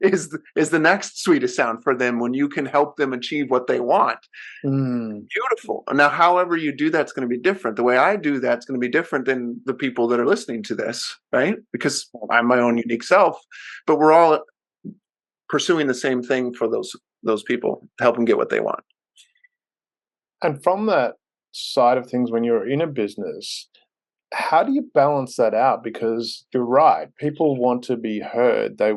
is the next sweetest sound for them, when you can help them achieve what they want. Mm. Beautiful. Now, however you do that's going to be different. The way I do that's going to be different than the people that are listening to this, right? Because I'm my own unique self, but we're all pursuing the same thing for those people to help them get what they want. And from that side of things, when you're in a business, how do you balance that out? Because you're right, people want to be heard. They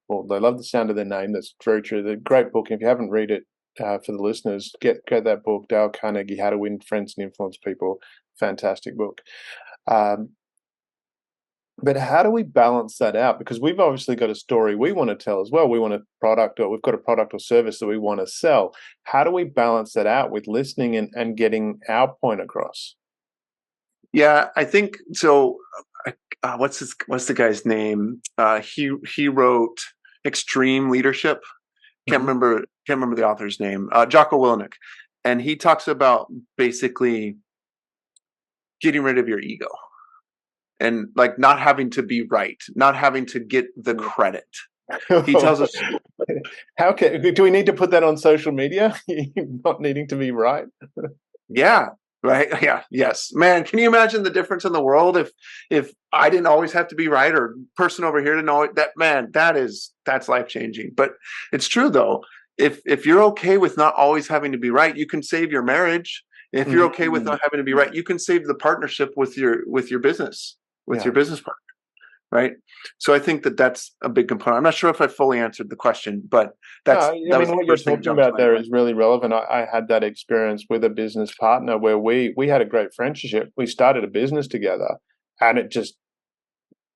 love the sound of their name. That's very true. The great book. If you haven't read it, for the listeners, get that book, Dale Carnegie, How to Win Friends and Influence People. Fantastic book. Um, But how do we balance that out? Because we've obviously got a story we want to tell as well. We want a product, or we've got a product or service that we want to sell. How do we balance that out with listening and getting our point across? Yeah, I think so. What's the guy's name? He wrote Extreme Leadership. Mhm. Can't remember the author's name. Jocko Willink, and he talks about basically getting rid of your ego and like not having to be right, not having to get the credit. He tells us, Do we need to put that on social media? Not needing to be right. yeah, right, yeah, yes, man. Can you imagine the difference in the world if I didn't always have to be right, or person over here to know that, man, that's life changing. But it's true though. If you're okay with not always having to be right, you can save your marriage. If you're okay with Mhm. not having to be right, you can save the partnership with your business, with Yeah. your business partner, right? So I think that's a big component. I'm not sure if I fully answered the question, but No, that I was mean, the what you're first thing that talking jumped to about my there mind. is really relevant. I had that experience with a business partner where we had a great friendship. We started a business together, and it just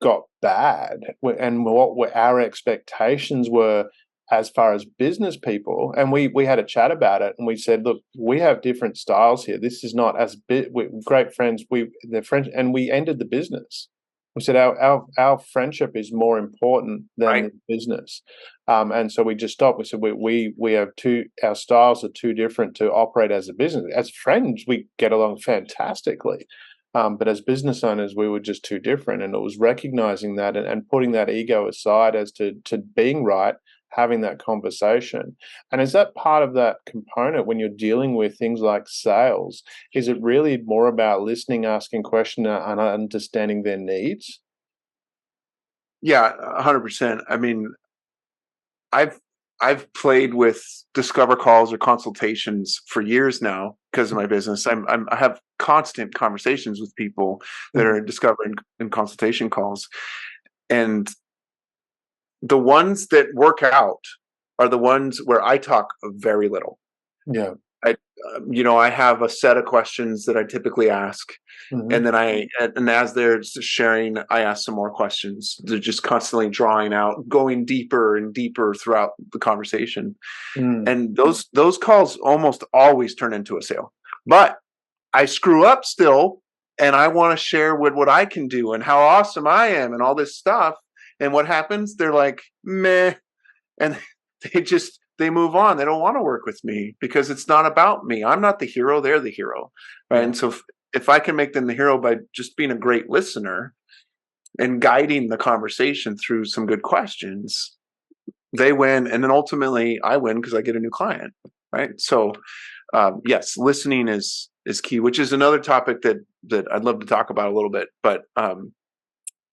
got bad. And what were our expectations were as far as business people, and we had a chat about it, and we said, look, we have different styles here. This is not as we're great friends. They're friends, and we ended the business. We said our friendship is more important than Right. the business, and so we just stopped. We said we have our styles are too different to operate as a business. As friends, we get along fantastically, but as business owners, we were just too different, and it was recognizing that and putting that ego aside as to being right, having that conversation. And is that part of that component when you're dealing with things like sales? Is it really more about listening, asking questions, and understanding their needs? Yeah, 100%. I mean, I've I've played with discover calls or consultations for years now because of my business. I have constant conversations with people that Mhm. are discovering and consultation calls, and the ones that work out are the ones where I talk very little. Yeah. I have a set of questions that I typically ask, Mhm. and then and as they're sharing, I ask some more questions. They're just constantly drawing out, going deeper and deeper throughout the conversation. Mm. And those calls almost always turn into a sale. But I screw up still, and I want to share what I can do and how awesome I am and all this stuff. And what happens? They're like, meh, and they move on. They don't want to work with me because it's not about me. I'm not the hero. They're the hero, right? Yeah. And so if I can make them the hero by just being a great listener and guiding the conversation through some good questions, they win, and then ultimately I win because I get a new client, right? So yes, listening is key, which is another topic that I'd love to talk about a little bit. But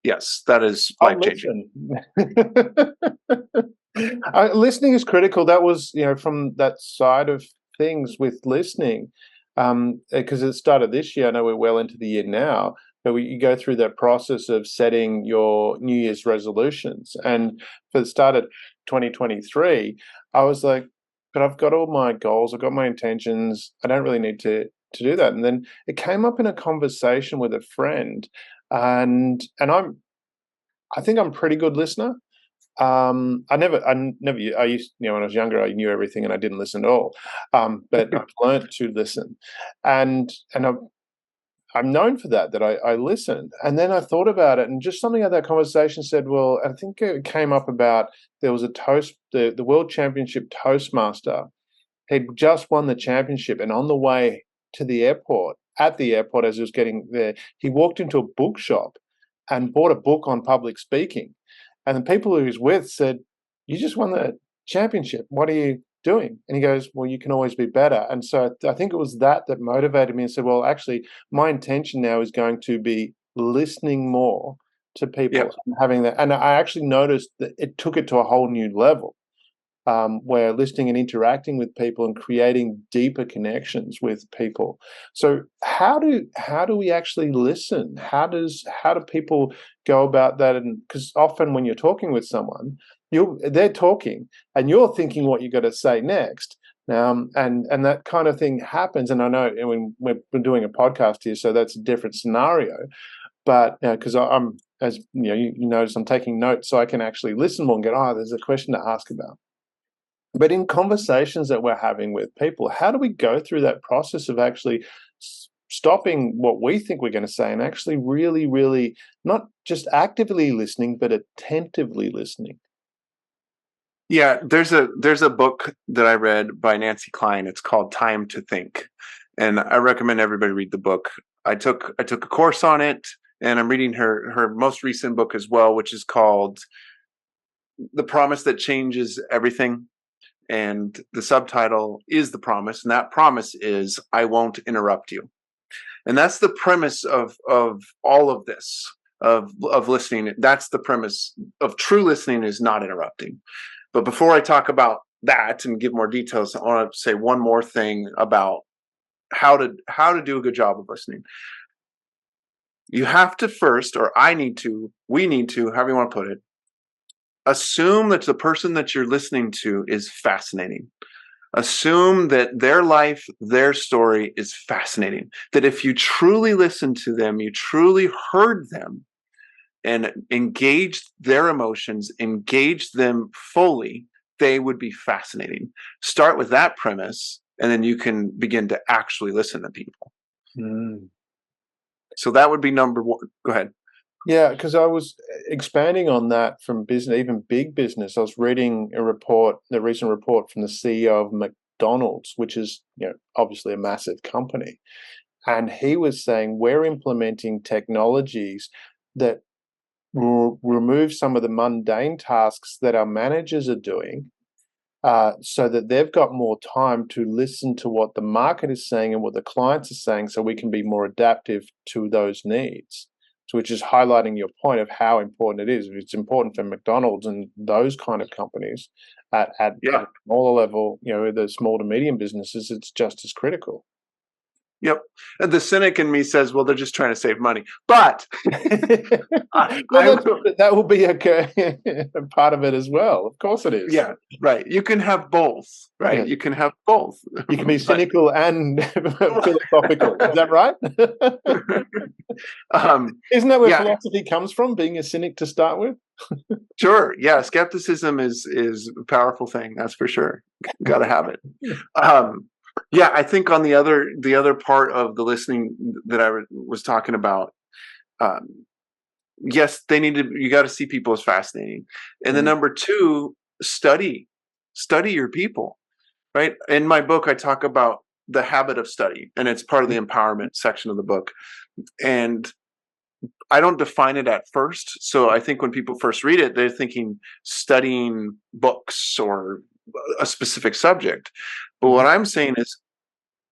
yes, that is Oh, life changing. listen. Listening is critical. That was, from that side of things with listening, because it started this year. I know we're well into the year now, but you go through that process of setting your New Year's resolutions. And for the start of 2023, I was like, but I've got all my goals, I've got my intentions. I don't really need to do that. And then it came up in a conversation with a friend, and I think I'm a pretty good listener. I used, when I was younger, I knew everything and I didn't listen at all. But I've learned to listen, and I'm known for that. That I listen, and then I thought about it, and just something out of that conversation said, well, I think it came up about there was a the World Championship Toastmaster. He'd just won the championship, and on the way to the airport, at the airport, as he was getting there, he walked into a bookshop and bought a book on public speaking. And the people he was with said, "You just won the championship. What are you doing?" And he goes, "Well, you can always be better." And so I think it was that motivated me and said, "Well, actually, my intention now is going to be listening more to Yeah, people and having that." And I actually noticed that it took it to a whole new level, where listening and interacting with people and creating deeper connections with people. So how do we actually listen? How do people go about that? And because often when you're talking with someone, they're talking and you're thinking what you're going to say next. And that kind of thing happens. And I know, when we're doing a podcast here, so that's a different scenario. But because I'm as you notice, I'm taking notes so I can actually listen more and go, oh, there's a question to ask about. But in conversations that we're having with people, how do we go through that process of actually stopping what we think we're going to say and actually really, really not just actively listening, but attentively listening? Yeah, there's a book that I read by Nancy Klein. It's called Time to Think, and I recommend everybody read the book. I took a course on it, and I'm reading her most recent book as well, which is called The Promise That Changes Everything. And the subtitle is The Promise, and that promise is I won't interrupt you. And that's the premise of all of this, of listening. That's the premise of true listening, is not interrupting. But before I talk about that and give more details, I want to say one more thing about how to do a good job of listening. You have to first, or we need to, however you want to put it, assume that the person that you're listening to is fascinating. Assume that their life, their story is fascinating. That if you truly listened to them, you truly heard them and engaged their emotions, engaged them fully, they would be fascinating. Start with that premise, and then you can begin to actually listen to people. Mm. So that would be number one. Go ahead. Yeah, because I was expanding on that from business, even big business. I was reading a recent report from the CEO of McDonald's, which is, obviously a massive company. And he was saying we're implementing technologies that will remove some of the mundane tasks that our managers are doing, so that they've got more time to listen to what the market is saying and what the clients are saying, so we can be more adaptive to those needs. So, which is highlighting your point of how important it is. It's important for McDonald's and those kind of companies at a smaller level, the small to medium businesses, it's just as critical. Yep. And the cynic in me says, well, they're just trying to save money. But that will be a part of it as well. Of course it is. Yeah, right. You can have both, right? Yeah. You can have both. You can be cynical and philosophical. Is that right? Isn't that where philosophy comes from, being a cynic to start with? Sure. Yeah. Skepticism is a powerful thing. That's for sure. Got to have it. Yeah. I think on the other part of the listening that I was talking about, yes, you got to see people as fascinating. And then number two, study your people, right? In my book, I talk about the habit of study, and it's part of the empowerment section of the book. And I don't define it at first. So I think when people first read it, they're thinking studying books or a specific subject. But what I'm saying is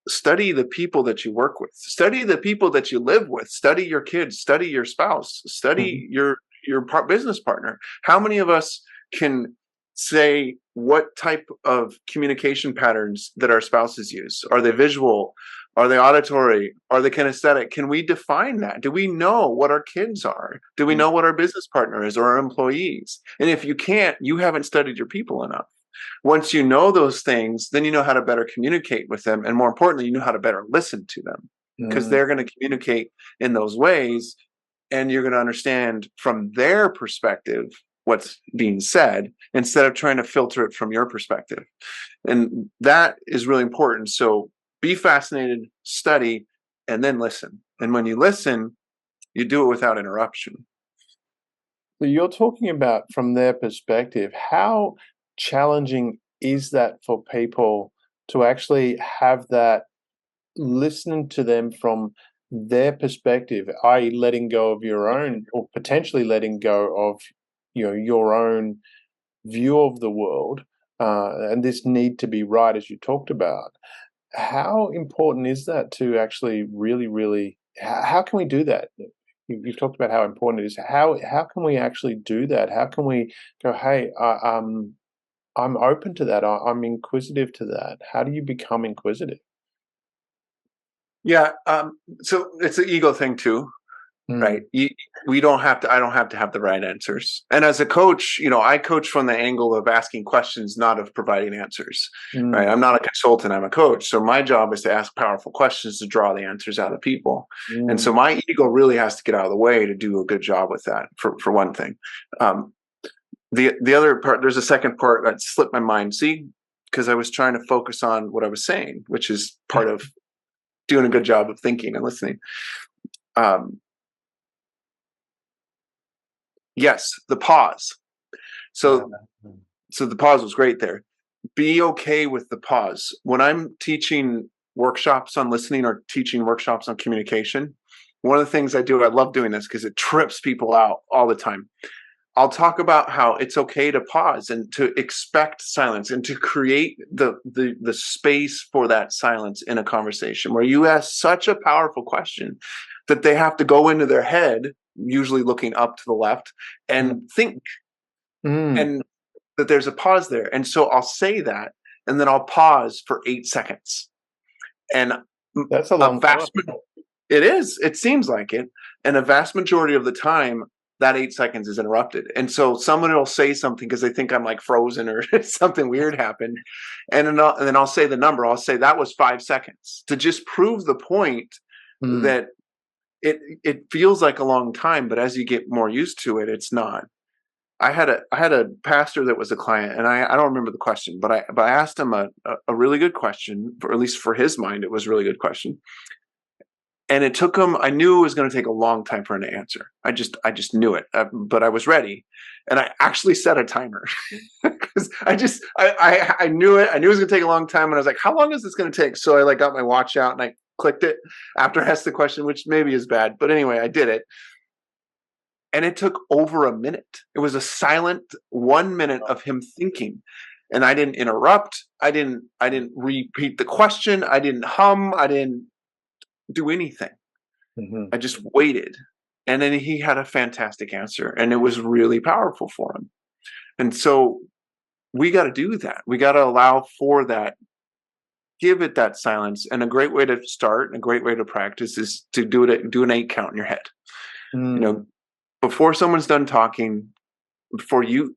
study the people that you work with, study the people that you live with, study your kids, study your spouse, study your business partner. How many of us can say what type of communication patterns that our spouses use? Are they visual? Are they auditory? Are they kinesthetic? Can we define that? Do we know what our kids are? Do we know what our business partner is, or our employees? And if you can't, you haven't studied your people enough. Once you know those things, then you know how to better communicate with them. And more importantly, you know how to better listen to them, because they're going to communicate in those ways. And you're going to understand from their perspective what's being said, instead of trying to filter it from your perspective. And that is really important. So be fascinated, study, and then listen. And when you listen, you do it without interruption. So you're talking about, from their perspective, how challenging is that for people to actually have that, listening to them from their perspective, i.e. letting go of your own, or potentially letting go of your own view of the world, and this need to be right, as you talked about. How important is that to actually really, really, how can we do that? You've talked about how important it is. How can we actually do that? How can we go, hey, I'm open to that. I'm inquisitive to that. How do you become inquisitive? Yeah. So it's an ego thing too. right? We don't have to, I don't have to have the right answers. And as a coach, I coach from the angle of asking questions, not of providing answers, right? I'm not a consultant, I'm a coach. So my job is to ask powerful questions to draw the answers out of people. And so my ego really has to get out of the way to do a good job with that, for one thing. The other part, there's a second part that slipped my mind. See, because I was trying to focus on what I was saying, which is part of doing a good job of thinking and listening. Yes, the pause. So the pause was great there. Be okay with the pause. When I'm teaching workshops on listening or teaching workshops on communication, one of the things I do, I love doing this because it trips people out all the time. I'll talk about how it's okay to pause and to expect silence and to create the space for that silence in a conversation where you ask such a powerful question that they have to go into their head, usually looking up to the left, and think, and that there's a pause there. And so I'll say that, and then I'll pause for 8 seconds. And that's a long time. It is. It seems like it. And a vast majority of the time, that 8 seconds is interrupted. And so someone will say something because they think I'm like frozen or something weird happened. And then I'll say the number. I'll say that was 5 seconds to just prove the point that it feels like a long time, but as you get more used to it, it's not. I had a pastor that was a client, and I don't remember the question, but I asked him a really good question, or at least for his mind, it was a really good question. And it took him, I knew it was going to take a long time for him to answer. I just knew it, but I was ready. And I actually set a timer because I knew it. I knew it was going to take a long time. And I was like, how long is this going to take? So I got my watch out and I clicked it after I asked the question, which maybe is bad. But anyway, I did it. And it took over a minute. It was a silent 1 minute of him thinking. And I didn't interrupt. I didn't repeat the question. I didn't hum. I didn't do anything. I just waited, and then he had a fantastic answer, and it was really powerful for him. And so we got to do that. We got to allow for that, give it that silence. And a great way to start and a great way to practice is to do an 8 count in your head. Before someone's done talking, before you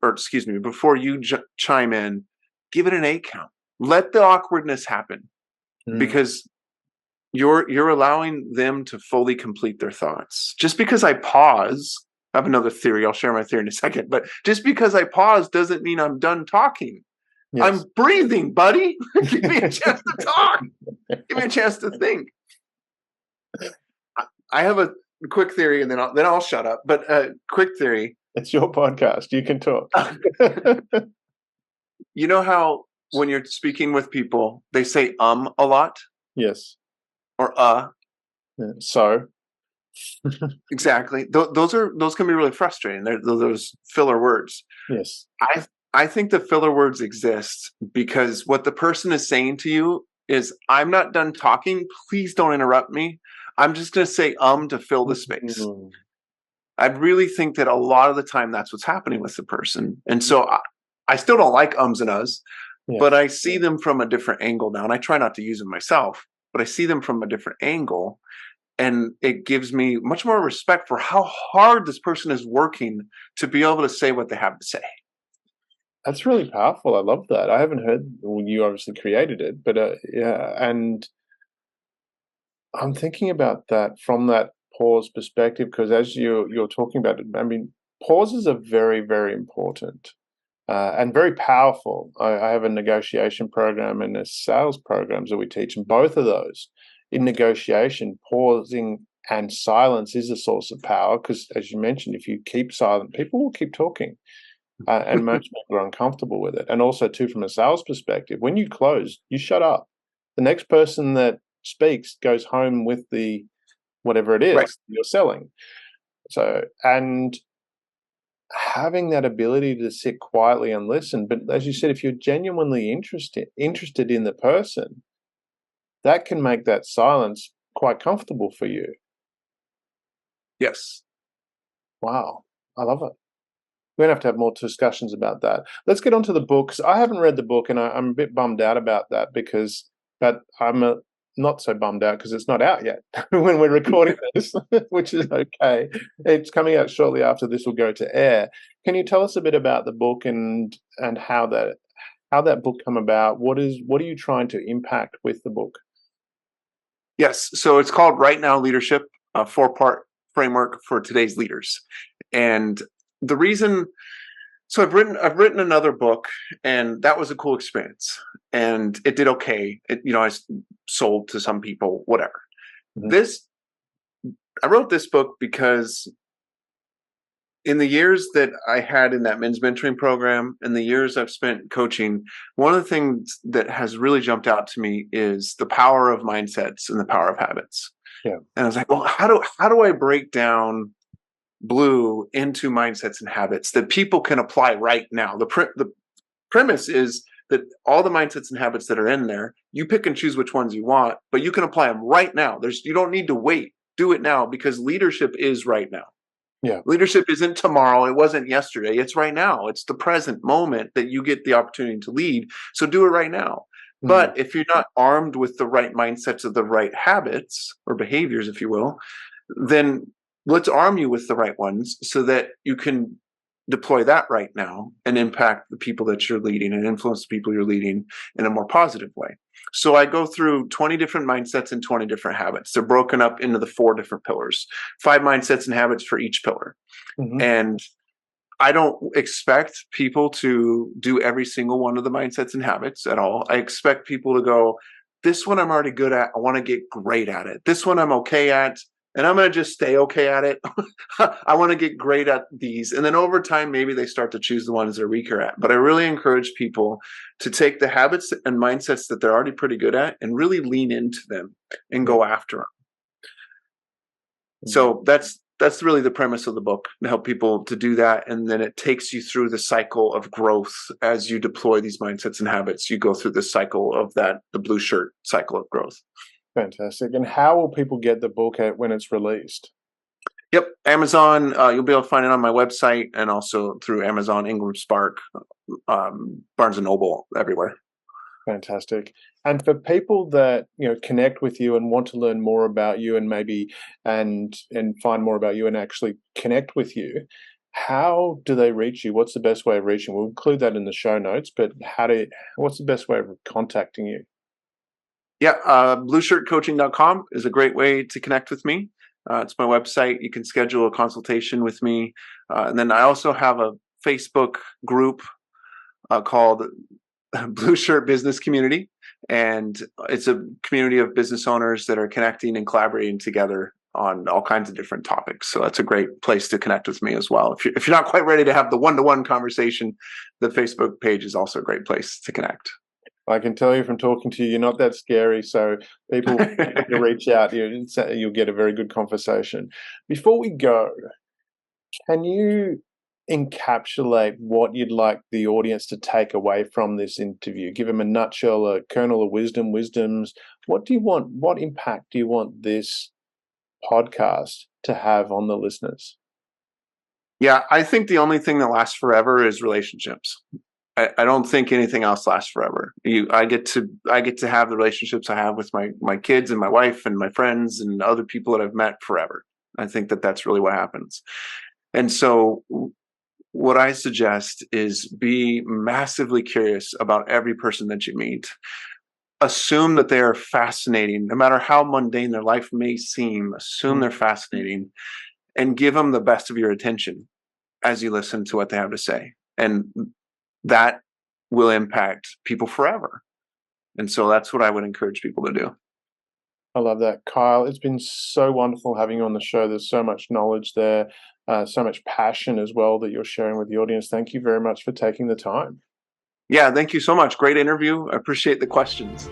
chime in, give it an 8 count. Let the awkwardness happen, because you're allowing them to fully complete their thoughts. Just because I pause, I have another theory. I'll share my theory in a second. But just because I pause doesn't mean I'm done talking. Yes. I'm breathing, buddy. Give me a chance to talk. Give me a chance to think. I have a quick theory, and then I'll shut up. But quick theory. It's your podcast. You can talk. You know how when you're speaking with people, they say a lot? Yes. Or Yeah, so exactly. Those can be really frustrating. They're those filler words. Yes. I think the filler words exist because what the person is saying to you is, I'm not done talking. Please don't interrupt me. I'm just going to say to fill the space. I really think that a lot of the time that's what's happening with the person. And so I still don't like ums and uhs, but I see them from a different angle now. And I try not to use them myself, but I see them from a different angle. And it gives me much more respect for how hard this person is working to be able to say what they have to say. That's really powerful. I love that. I haven't heard, well, you obviously created it, but yeah. And I'm thinking about that from that pause perspective, because as you're talking about it, I mean, pauses are very, very important and very powerful. I have a negotiation program and a sales programs that we teach, and both of those in negotiation, pausing and silence is a source of power, because as you mentioned, if you keep silent, people will keep talking. And most people are uncomfortable with it. And also, too, from a sales perspective, when you close, you shut up. The next person that speaks goes home with the whatever it is you're selling. So, and having that ability to sit quietly and listen. But as you said, if you're genuinely interested in the person, that can make that silence quite comfortable for you. Yes. Wow. I love it. We're going to have more discussions about that. Let's get on to the books. I haven't read the book, and I'm a bit bummed out about that, but I'm not so bummed out because it's not out yet when we're recording this, which is okay. It's coming out shortly after this will go to air. Can you tell us a bit about the book and how that book come about? What are you trying to impact with the book? Yes. So it's called Right Now Leadership, a 4-part framework for today's leaders. And the reason, so I've written another book, and that was a cool experience, and it did okay. I sold to some people, whatever. Mm-hmm. I wrote this book because in the years that I had in that men's mentoring program and the years I've spent coaching, one of the things that has really jumped out to me is the power of mindsets and the power of habits. Yeah. And I was like, well, how do I break down B.L.U.E into mindsets and habits that people can apply right now? The premise is that all the mindsets and habits that are in there, you pick and choose which ones you want, but you can apply them right now. You don't need to wait. Do it now, because leadership is right now. Yeah. Leadership isn't tomorrow. It wasn't yesterday. It's right now. It's the present moment that you get the opportunity to lead. So do it right now. Mm-hmm. But if you're not armed with the right mindsets of the right habits or behaviors, if you will, then let's arm you with the right ones so that you can deploy that right now and impact the people that you're leading and influence the people you're leading in a more positive way. So I go through 20 different mindsets and 20 different habits. They're broken up into the 4 different pillars, 5 mindsets and habits for each pillar. Mm-hmm. And I don't expect people to do every single one of the mindsets and habits at all. I expect people to go, this one I'm already good at. I want to get great at it. This one I'm okay at, and I'm going to just stay okay at it. I want to get great at these. And then over time, maybe they start to choose the ones they're weaker at. But I really encourage people to take the habits and mindsets that they're already pretty good at and really lean into them and go after them. So that's really the premise of the book, to help people to do that. And then it takes you through the cycle of growth as you deploy these mindsets and habits. You go through the cycle of the blue shirt cycle of growth. Fantastic. And how will people get the book when it's released? Yep, Amazon. You'll be able to find it on my website and also through Amazon, Ingram Spark, Barnes & Noble, everywhere. Fantastic. And for people that connect with you and want to learn more about you and maybe and find more about you and actually connect with you, how do they reach you? What's the best way of reaching? We'll include that in the show notes, but what's the best way of contacting you? Yeah, blueshirtcoaching.com is a great way to connect with me. It's my website. You can schedule a consultation with me. And then I also have a Facebook group called Blue Shirt Business Community. And it's a community of business owners that are connecting and collaborating together on all kinds of different topics. So that's a great place to connect with me as well. If you're not quite ready to have the one-to-one conversation, the Facebook page is also a great place to connect. I can tell you from talking to you, you're not that scary. So people to reach out, you'll get a very good conversation. Before we go, can you encapsulate what you'd like the audience to take away from this interview? Give them a nutshell, a kernel of wisdoms. What do you want? What impact do you want this podcast to have on the listeners? Yeah, I think the only thing that lasts forever is relationships. I don't think anything else lasts forever. I get to have the relationships I have with my kids and my wife and my friends and other people that I've met forever. I think that that's really what happens. And so what I suggest is be massively curious about every person that you meet. Assume that they are fascinating, no matter how mundane their life may seem. Assume they're fascinating and give them the best of your attention as you listen to what they have to say. And that will impact people forever. And so that's what I would encourage people to do. I love that. Kyle, it's been so wonderful having you on the show. There's so much knowledge there, so much passion as well that you're sharing with the audience. Thank you very much for taking the time. Yeah, thank you so much. Great interview. I appreciate the questions.